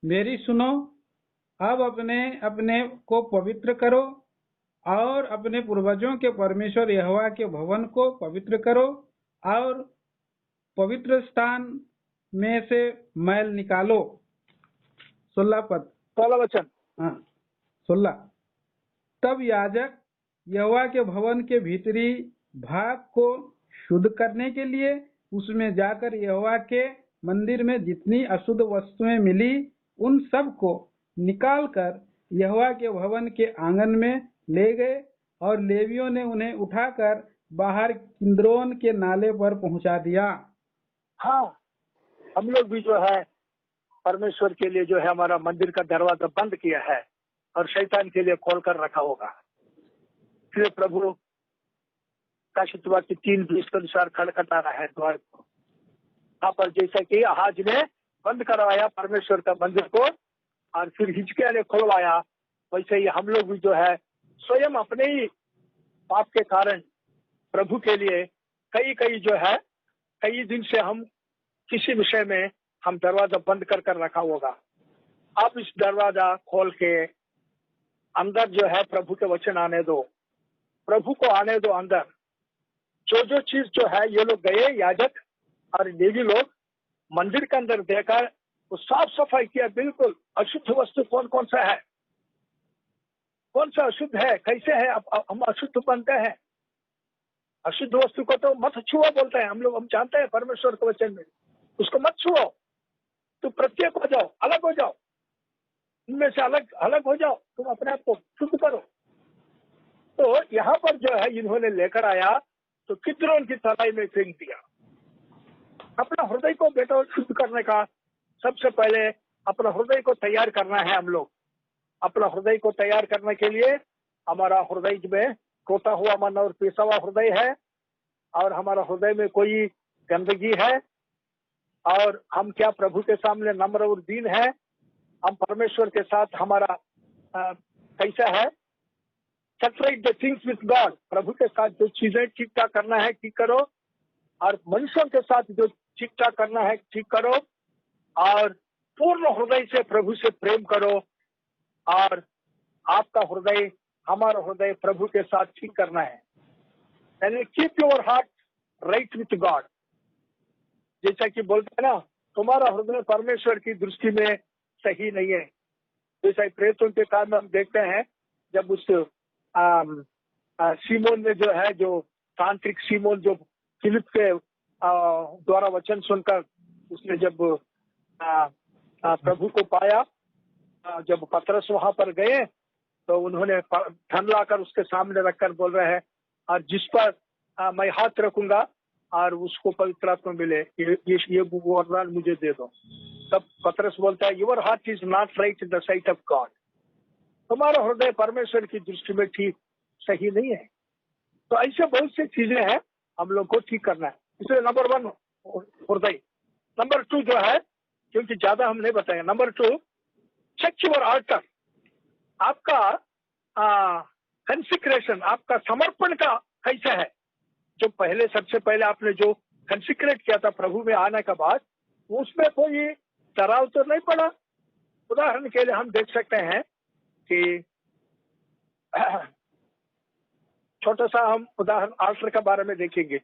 मेरी सुनो, अब अपने अपने को पवित्र करो और अपने पूर्वजों के परमेश्वर यहोवा के भवन को पवित्र करो और पवित्र स्थान में से मैल निकालो। 16 पद 16 वचन। हाँ 16। तब याजक यहोवा के भवन के भीतरी भाग को शुद्ध करने के लिए उसमें जाकर यहोवा के मंदिर में जितनी अशुद्ध वस्तुएं मिली उन सब को निकालकर यहोवा के भवन के आंगन में ले गए और लेवियों ने उन्हें उठाकर बाहर किद्रोन के नाले पर पहुंचा दिया। हाँ, हम लोग भी जो है परमेश्वर के लिए जो है हमारा मंदिर का दरवाजा बंद किया है और शैतान के लिए खोल कर रखा होगा। इसलिए प्रभु का शितवा की 3:20 के अनुसार खड़खटा रहा है द्वार को। यहाँ पर जैसा कि आहाज ने बंद करवाया परमेश्वर का मंदिर को और फिर हिजकिया ने खुलवाया, वैसे ही हम लोग भी जो है स्वयं अपने ही पाप के कारण प्रभु के लिए कई जो है कई दिन से हम किसी विषय में हम दरवाजा बंद कर रखा होगा। आप इस दरवाजा खोल के अंदर जो है प्रभु के वचन आने दो, प्रभु को आने दो अंदर। जो चीज जो है ये लोग गए, याजक और लेवी लोग मंदिर के अंदर देकर वो साफ सफाई किया। बिल्कुल अशुद्ध वस्तु कौन कौन सा है, कौन सा अशुद्ध है, कैसे है। अब हम अशुद्ध बनते हैं, अशुद्ध वस्तु को तो मत छुओ बोलते हैं हम लोग। हम जानते हैं परमेश्वर के वचन में उसको मत छुओ, तो प्रत्येक हो जाओ, अलग हो जाओ, इनमें से अलग हो जाओ, तुम अपने आप को शुद्ध करो। तो यहाँ पर जो है इन्होंने लेकर आया तो किद्रोन की तराई में फेंक दिया। अपना हृदय को बेटा शुद्ध करने का सबसे पहले अपना हृदय को तैयार करना है। हम लोग अपना हृदय को तैयार करने के लिए हमारा हृदय में टूटा हुआ मन और पिसा हुआ हृदय है और हमारा हृदय में कोई गंदगी है और हम क्या प्रभु के सामने नम्र और दीन है, हम परमेश्वर के साथ हमारा कैसा है, separate the things with God. प्रभु के साथ जो चीजें ठीक ठाक करना है ठीक करो और मनुष्यों के साथ जो ठीक ठाक करना है ठीक करो और पूर्ण हृदय से प्रभु से प्रेम करो और आपका हृदय हमारा हृदय प्रभु के साथ ठीक करना है। यानी keep your heart right with God. जैसा कि बोलते हैं ना, तुम्हारा हृदय परमेश्वर की दृष्टि में सही नहीं है। जैसा प्रेतों के काम में हम देखते हैं, जब उस सीमोन ने जो है, जो तांत्रिक सीमोन जो फिलिप के द्वारा वचन सुनकर उसने जब प्रभु को पाया, जब पतरस वहां पर गए तो उन्होंने धन लाकर उसके सामने रखकर बोल रहे हैं और जिस पर मैं हाथ रखूंगा और उसको पवित्र आत्मा मिले, ये वरदान मुझे दे दो। तब पतरस बोलता है, your heart is not right in the site of God. तुम्हारा हृदय परमेश्वर की दृष्टि में ठीक सही नहीं है। तो ऐसे बहुत सी चीजें हैं, हम लोग को ठीक करना है। इसलिए नंबर 1 हृदय। नंबर 2 जो है, क्योंकि ज्यादा हम नहीं बताएंगे, नंबर 2 चेक योर आल्टर। आपका कंसिक्रेशन, आपका समर्पण का कैसा है। जो पहले, सबसे पहले आपने जो कंसिक्रेट किया था प्रभु में आने के बाद, उसमें कोई डराव तो नहीं पड़ा। उदाहरण के लिए हम देख सकते हैं कि छोटा सा हम उदाहरण आल्टर के बारे में देखेंगे।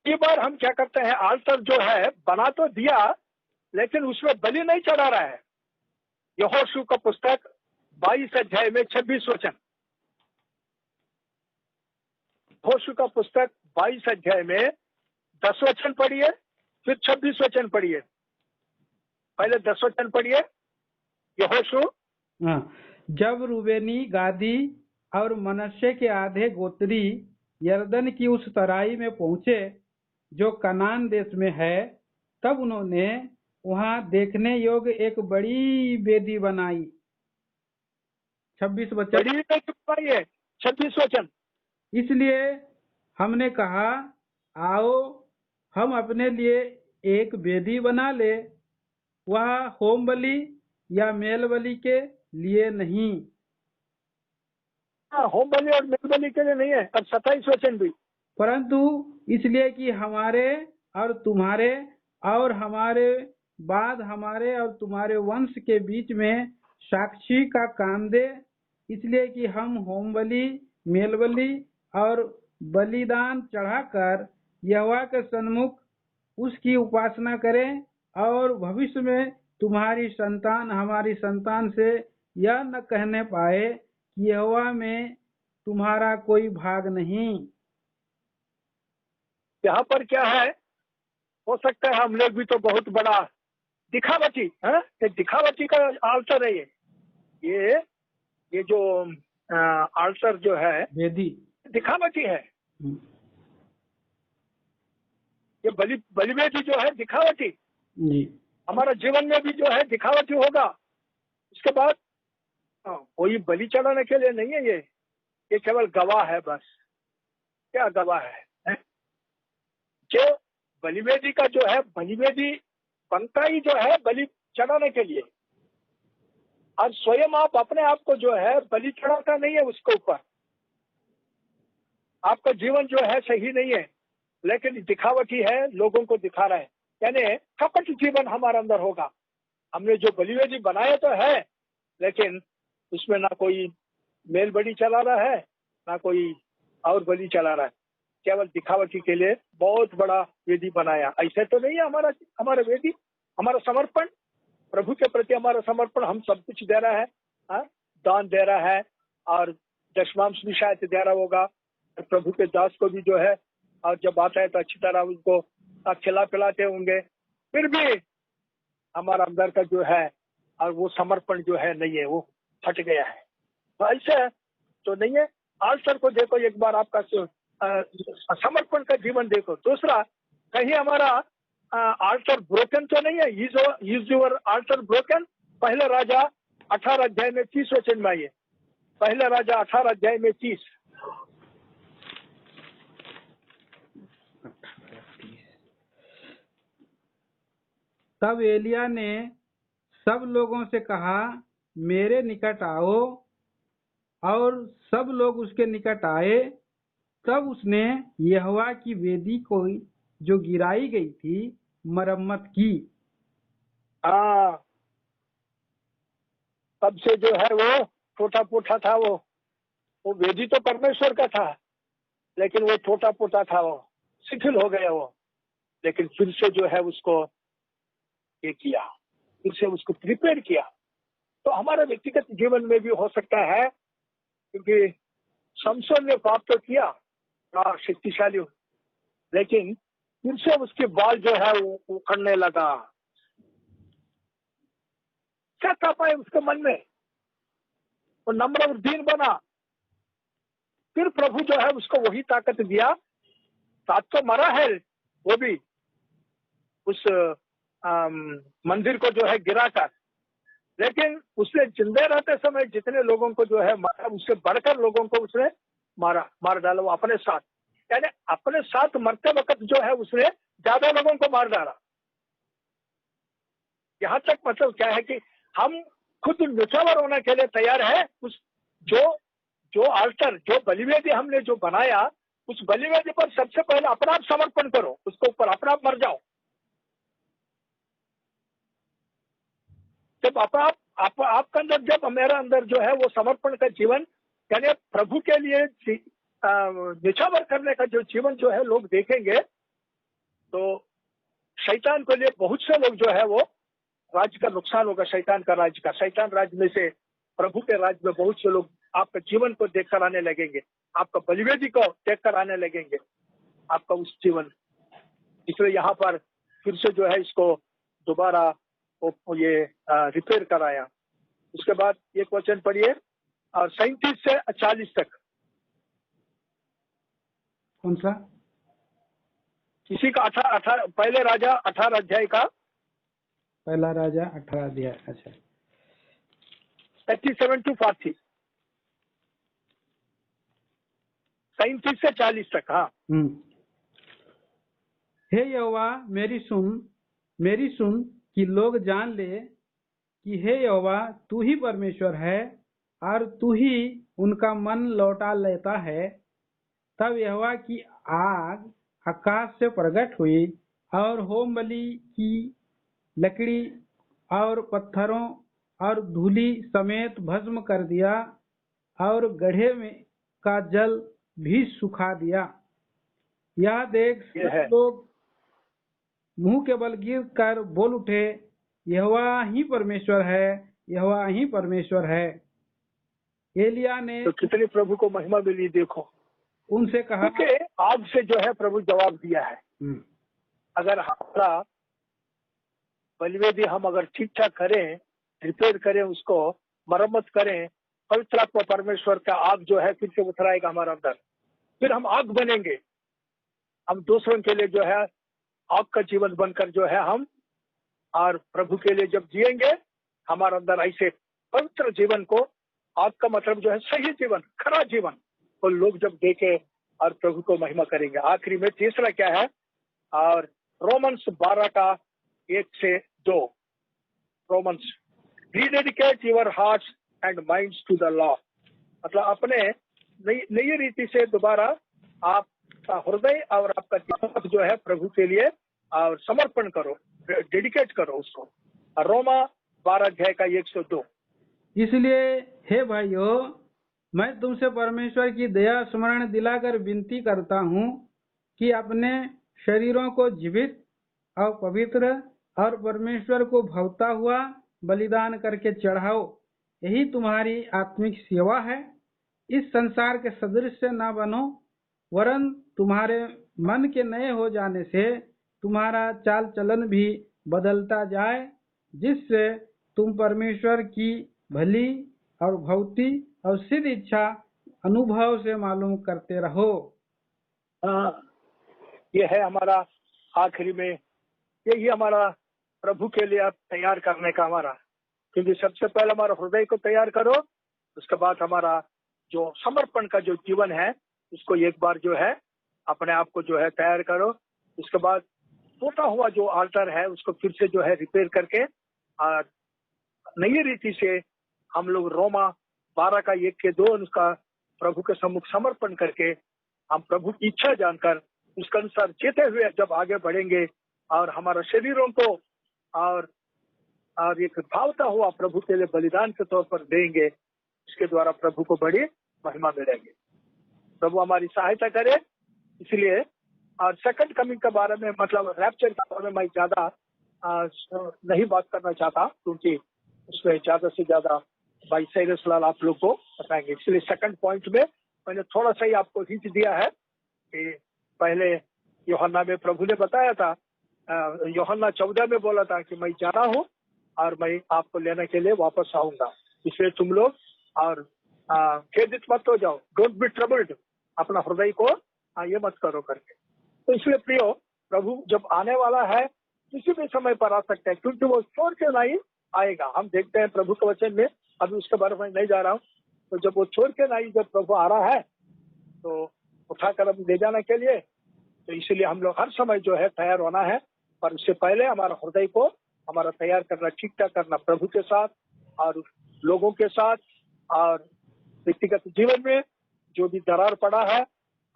कई बार हम क्या करते हैं, आल्टर जो है बना तो दिया, लेकिन उसमें बलि नहीं चढ़ा रहा है। यहोशू का पुस्तक 22 अध्याय में 26 वचन, यहोशू का पुस्तक 22 अध्याय में 10 वचन पढ़िए, फिर 26 वचन पढ़िए। पहले 10 वचन पढ़िए। यहोशू, हाँ, जब रूबेनी, गादी और मनश्शे के आधे गोत्री यरदन की उस तराई में पहुंचे जो कनान देश में है, तब उन्होंने वहां देखने योग्य एक बड़ी वेदी बनाई। 26 वचन। बड़ी नहीं पढ़िए, 26 वचन। इसलिए हमने कहा, आओ हम अपने लिए एक वेदी बना ले, वह होम बलि या मेल बलि के लिए नहीं। होम बलि और मेल बलि के लिए नहीं है। और 27 वचन भी, परंतु इसलिए कि हमारे और तुम्हारे और हमारे बाद हमारे और तुम्हारे वंश के बीच में साक्षी का काम दे, इसलिए कि हम होम बलि, मेल बलि और बलिदान चढ़ाकर यहोवा के सन्मुख उसकी उपासना करें, और भविष्य में तुम्हारी संतान हमारी संतान से यह न कहने पाए कि यहोवा में तुम्हारा कोई भाग नहीं। यहाँ पर क्या है, हो सकता है हम लोग भी तो बहुत बड़ा दिखावटी है, दिखावटी का आल्टर है ये जो आल्टर जो है वेदी दिखावटी है। ये बलिवेदी जो है दिखावटी, जी, हमारा जीवन में भी जो है दिखावटी होगा। उसके बाद कोई बलि चढ़ाने के लिए नहीं है। ये केवल गवाह है बस। क्या गवाह है? जो बलिवेदी का जो है, बलिवेदी बनता ही जो है बलि चढ़ाने के लिए, और स्वयं आप अपने आप को जो है बलि चढ़ाता नहीं है उसके ऊपर। आपका जीवन जो है सही नहीं है, लेकिन दिखावटी है, लोगों को दिखा रहा है, यानी कपट जीवन हमारे अंदर होगा। हमने जो बलिवेदी बनाया तो है, लेकिन उसमें ना कोई मेल बलि चला रहा है, ना कोई और बलि चला रहा है। केवल दिखावटी के लिए बहुत बड़ा वेदी बनाया। ऐसे तो नहीं है हमारा वेदी। हमारा समर्पण प्रभु के प्रति, हमारा समर्पण, हम सब कुछ दे रहा है, दान दे रहा है, और दशमांश भी शायद दे रहा होगा प्रभु के दास को भी जो है, और जब आता है तो अच्छी तरह उनको खिला पिलाते होंगे। फिर भी हमारा अंदर का जो है और वो समर्पण जो है नहीं है, वो हट गया है। तो ऐसे तो नहीं है। आल्टर को देखो एक बार, आपका समर्पण का जीवन देखो। दूसरा, कहीं हमारा आल्टर ब्रोकन तो नहीं है। Is your alter broken? पहले राजा 18 अध्याय में 30 वचन में आइए। पहले राजा 18 अध्याय में 30। तब एलिया ने सब लोगों से कहा, मेरे निकट आओ, और सब लोग उसके निकट आए। तब उसने यहोवा की वेदी को जो गिराई गई थी मरम्मत की। तब से जो है वो टूटा फूटा था। वो वेदी तो परमेश्वर का था, लेकिन वो टूटा फूटा था, वो शिथिल हो गया वो। लेकिन फिर से जो है उसको ये किया, फिर से उसको प्रिपेयर किया। तो हमारे व्यक्तिगत जीवन में भी हो सकता है, क्योंकि शमशोन ने पाप तो किया, शक्तिशाली, लेकिन फिर से उसके बाल जो है वो उखड़ने लगा। क्या ताप है उसके मन में? वो नम्र और दीन बना। फिर प्रभु जो है उसको वही ताकत दिया। साथ तो मरा है वो भी, उस मंदिर को जो है गिराकर, लेकिन उसने जिंदे रहते समय जितने लोगों को जो है मारा, उससे बढ़कर लोगों को उसने मार डाला। वो अपने साथ, यानी अपने साथ मरते वक्त जो है उसने ज्यादा लोगों को मार डाला। यहाँ तक मतलब क्या है कि हम खुद न्योछावर होने के लिए तैयार है। उस जो आल्टर, जो बलिवेदी हमने जो बनाया, उस बलिवेदी पर सबसे पहले अपना आप समर्पण करो, उसके ऊपर अपना आप मर जाओ। जब आपका अंदर, जब मेरा अंदर जो है वो समर्पण का जीवन, यानी प्रभु के लिए निछावर करने का जो जीवन जो है लोग देखेंगे, तो शैतान के लिए बहुत से लोग जो है वो राज्य का नुकसान होगा। शैतान का राज्य का, शैतान राज्य में से प्रभु के राज्य में बहुत से लोग आपका जीवन को देखकर आने लगेंगे, आपका बलिवेदी को देखकर आने लगेंगे, आपका उस जीवन। इसलिए यहाँ पर फिर से जो है इसको दोबारा ये रिपेयर कराया। उसके बाद एक वचन पढ़िए, और 37 से 40 तक। कौन सा? किसी का 18 पहले राजा 18 अध्याय का, पहला राजा 18 अध्याय। अच्छा, 37 to 40, 37 से 40 तक। हाँ। हे यहोवा मेरी सुन कि लोग जान ले कि हे यहोवा तू ही परमेश्वर है और तू ही उनका मन लौटा लेता है। तब यहोवा की आग आकाश से प्रकट हुई और होम बलि की लकड़ी और पत्थरों और धूलि समेत भस्म कर दिया, और गड्ढे में का जल भी सुखा दिया। यह देख सब लोग मुंह के बल गिर कर बोल उठे, यहोवा ही परमेश्वर है, यहोवा ही परमेश्वर है। एलिया ने तो कितनी प्रभु को महिमा मिली देखो। उनसे कहा, क्योंकि आग से जो है प्रभु जवाब दिया है। अगर हमारा बलिवेदी हम अगर ठीक ठाक करें, रिपेयर करें, उसको मरम्मत करें, पवित्र आत्मा परमेश्वर का आग जो है फिर से उतराएगा हमारे अंदर, फिर हम आग बनेंगे। हम दूसरों के लिए जो है आग का जीवन बनकर जो है हम, और प्रभु के लिए जब जिएंगे हमारे अंदर ऐसे पवित्र जीवन को, आग का मतलब जो है सही जीवन, खरा जीवन, तो लोग जब देखे और प्रभु को महिमा करेंगे। आखिरी में तीसरा क्या है, और रोमन्स 12 का 1 से 2। Romans, rededicate your hearts and minds to the law, मतलब अपने नई रीति से दोबारा आपका हृदय और आपका दिमाग जो है प्रभु के लिए और समर्पण करो, डेडिकेट करो उसको। रोमा 12 अध्याय का 1 से 2। इसलिए हे भाइयों, मैं तुमसे परमेश्वर की दया स्मरण दिलाकर विनती करता हूँ कि अपने शरीरों को जीवित और पवित्र और परमेश्वर को भावता हुआ बलिदान करके चढ़ाओ, यही तुम्हारी आत्मिक सेवा है। इस संसार के सदृश न बनो, वरन तुम्हारे मन के नए हो जाने से तुम्हारा चाल चलन भी बदलता जाए, जिससे तुम परमेश्वर की भली और भौती और सिद्ध इच्छा अनुभव से मालूम करते रहो। ये है हमारा आखिरी में, यही हमारा प्रभु के लिए तैयार करने का हमारा, क्योंकि सबसे पहले हमारा हृदय को तैयार करो, उसके बाद हमारा जो समर्पण का जो जीवन है उसको एक बार जो है अपने आप को जो है तैयार करो। उसके बाद टूटा हुआ जो आल्टर है उसको फिर से जो है रिपेयर करके और नई रीति से हम लोग रोमा 12 का 1 के 2 उसका प्रभु के सम्मुख समर्पण करके हम प्रभु की इच्छा जानकर उसके अनुसार जीते हुए जब आगे बढ़ेंगे और हमारा शरीरों को और एक भावता हुआ प्रभु के लिए बलिदान के तौर पर देंगे, इसके द्वारा प्रभु को बड़ी महिमा मिलेगी। प्रभु हमारी सहायता करे। इसलिए और सेकंड कमिंग के बारे में, मतलब रैप्चर के बारे में मैं ज्यादा नहीं बात करना चाहता, क्योंकि उसमें ज्यादा से ज्यादा भाई सैरस लाल आप लोग को बताएंगे। इसलिए सेकंड पॉइंट में मैंने थोड़ा सा ही आपको हिंट दिया है कि पहले यूहन्ना में प्रभु ने बताया था, यूहन्ना 14 में बोला था कि मैं जा रहा हूँ और मैं आपको लेने के लिए वापस आऊंगा, इसलिए तुम लोग और खेदित मत हो जाओ, डोंट बी ट्रबल्ड, अपना हृदय को ये मत करो करके। तो इसलिए प्रियो, प्रभु जब आने वाला है किसी भी समय पर आ सकता है, क्योंकि वो छोड़ के नहीं आएगा। हम देखते हैं प्रभु के वचन में, अभी उसके बारे में नहीं जा रहा हूँ। तो जब वो छोड़ के नहीं, जब प्रभु आ रहा है तो उठाकर हम ले जाने के लिए, तो इसीलिए हम लोग हर समय जो है तैयार होना है। पर उससे पहले हमारा हृदय को हमारा तैयार करना, ठीक ठाक करना प्रभु के साथ और लोगों के साथ और व्यक्तिगत जीवन में जो भी दरार पड़ा है,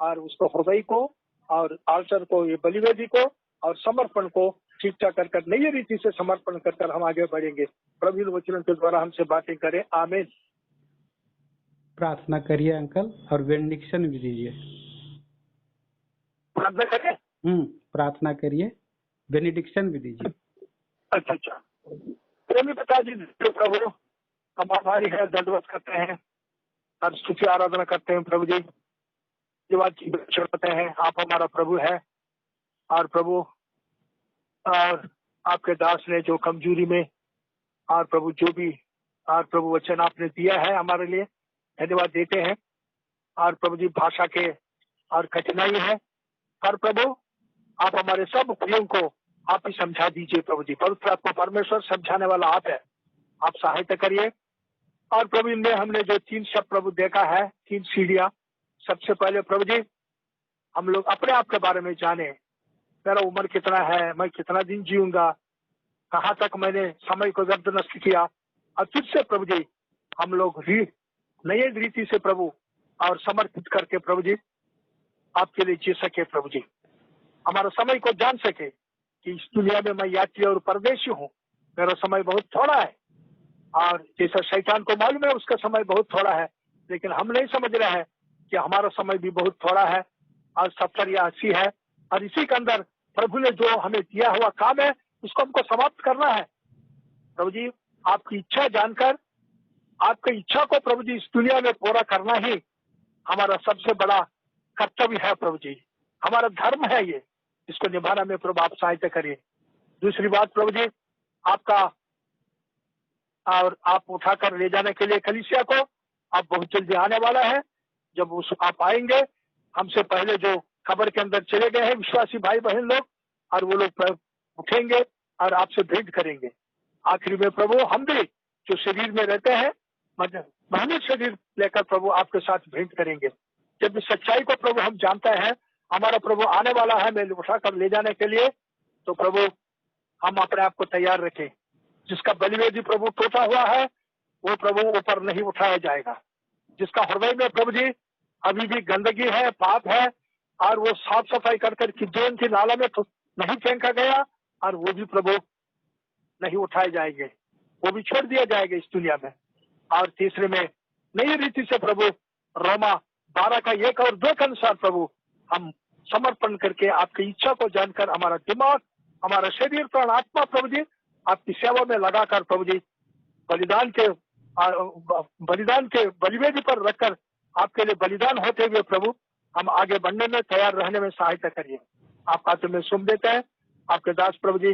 और उसको हृदय को और आल्टर को, ये बलिवेदी को और समर्पण को ठीक ठाक कर नई रीति से समर्पण कर हम आगे बढ़ेंगे। प्रभु वचन के द्वारा हमसे बातें करें। आमीन। प्रार्थना करिए अंकल और बेनिडिक्शन भी दीजिए। प्रार्थना करें। प्रार्थना करिए, बेनिडिक्शन भी दीजिए। अच्छा। प्रेमी पिताजी, प्रभु हम आभारी है, दंडवत करते हैं और स्तुति आराधना करते हैं प्रभु जी। चढ़ाते हैं, आप हमारा प्रभु है। और प्रभु और आपके दास ने जो कमजोरी में और प्रभु जो भी और प्रभु वचन आपने दिया है हमारे लिए, धन्यवाद देते हैं। और प्रभु जी भाषा के और कठिनाई है, पर प्रभु आप हमारे सब प्रियों को आप ही समझा दीजिए प्रभु जी। पवित्र आत्मा परमेश्वर समझाने वाला आप है, आप सहायता करिए। और प्रभु इनमें हमने जो 3 शब्द प्रभु देखा है, 3 सीढ़ियां। सबसे पहले प्रभु जी हम लोग अपने आप के बारे में जाने, मेरा उम्र कितना है, मैं कितना दिन जीऊंगा, कहाँ तक मैंने समय को व्यर्थ नष्ट किया। और फिर से प्रभु जी हम लोग नई रीति से प्रभु और समर्पित करके प्रभु जी आपके लिए जी सके। प्रभु जी हमारा समय को जान सके कि इस दुनिया में मैं यात्री और परदेशी हूँ, मेरा समय बहुत थोड़ा है। और जैसा शैतान को मालूम है उसका समय बहुत थोड़ा है, लेकिन हम नहीं समझ रहे हैं कि हमारा समय भी बहुत थोड़ा है और 70 या 80 है। और इसी के अंदर प्रभु ने जो हमें दिया हुआ काम है उसको हमको समाप्त करना है। प्रभु जी आपकी इच्छा जानकर, आपकी इच्छा को प्रभु जी इस दुनिया में पूरा करना ही हमारा सबसे बड़ा कर्तव्य है प्रभु जी, हमारा धर्म है ये, इसको निभाना में प्रभु आप सहायता करिए। दूसरी बात प्रभु जी आपका और आप उठाकर ले जाने के लिए कलीसिया को, आप बहुत जल्दी आने वाला है। जब उस आप आएंगे, हमसे पहले जो खबर के अंदर चले गए हैं विश्वासी भाई बहन लोग, और वो लोग उठेंगे और आपसे भेंट करेंगे। आखिरी में प्रभु हम भी जो शरीर में रहते हैं, मतलब शरीर लेकर प्रभु आपके साथ भेंट करेंगे। जब इस सच्चाई को प्रभु हम जानते हैं, हमारा प्रभु आने वाला है मैं उठाकर ले जाने के लिए, तो प्रभु हम अपने आप को तैयार रखें। जिसका बलिवेदी प्रभु टूटा हुआ है वो प्रभु ऊपर नहीं उठाया जाएगा। जिसका हृदय में प्रभु जी अभी भी गंदगी है, पाप है, और वो साफ सफाई कर किद्रोन की नाला में नहीं फेंका गया, और वो भी प्रभु नहीं उठाए जाएंगे, वो भी छोड़ दिया जाएगा इस दुनिया में। और तीसरे में नई रीति से प्रभु रोमा 12 का 1 और 2 के अनुसार प्रभु हम समर्पण करके आपकी इच्छा को जानकर हमारा दिमाग, हमारा शरीर, प्राण, आत्मा प्रभु जी आपकी सेवा में लगाकर प्रभु जी बलिदान के बलिवेदी पर रखकर आपके लिए बलिदान होते हुए प्रभु हम आगे बढ़ने में, तैयार रहने में सहायता करिए। आपका तो में सुन देते हैं आपके दास प्रभु जी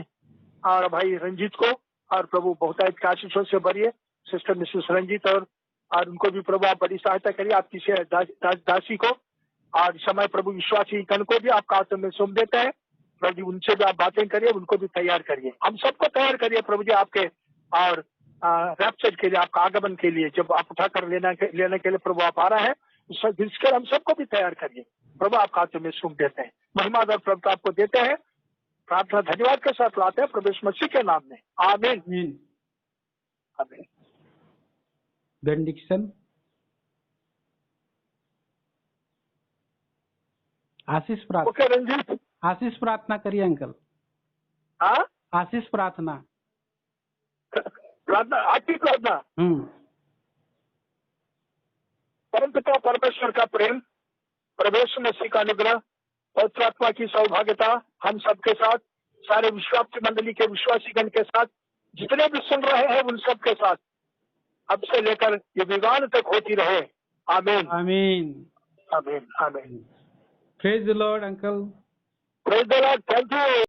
और भाई रंजीत को, और प्रभु बहुतायत के आशीषों से भरिए सिस्टर मिसेस रंजीत और उनको भी प्रभु आप बड़ी सहायता करिए। आपकी दासी को और समय प्रभु विश्वासी कन को भी आपका हाथ में सौंप देते हैं प्रभु जी, उनसे भी आप बातें करिए, उनको भी तैयार करिए, हम सबको तैयार करिए प्रभु जी आपके और रैप्चर के लिए, आपका आगमन के लिए, जब आप उठाकर लेने के लिए प्रभु आप आ रहे हैं, इसके हम सबको भी तैयार करिए प्रभु। आपका हाथ में सौंप देते हैं, महिमा और प्रभु आपको देते हैं। प्रार्थना धन्यवाद के साथ लाते हैं प्रभु यीशु मसीह के नाम में, आमीन आमीन। बेनिडिक्शन। आशीष प्रार्थना। ओके रंजीत, आशीष प्रार्थना करिए अंकल। हाँ आशीष प्रार्थना। प्रार्थना, आपकी प्रार्थना। परमपिता परमेश्वर का प्रेम, प्रभु यीशु मसीह का अनुग्रह, पवित्र आत्मा की सौभाग्यता हम सबके साथ, सारे विश्वासी मंडली के विश्वासीगण के साथ, जितने भी सुन रहे हैं उन सब के साथ अब से लेकर ये विवान तक होती रहे, आमीन आमीन आमीन आमीन। Praise the Lord uncle. Praise the Lord, thank you.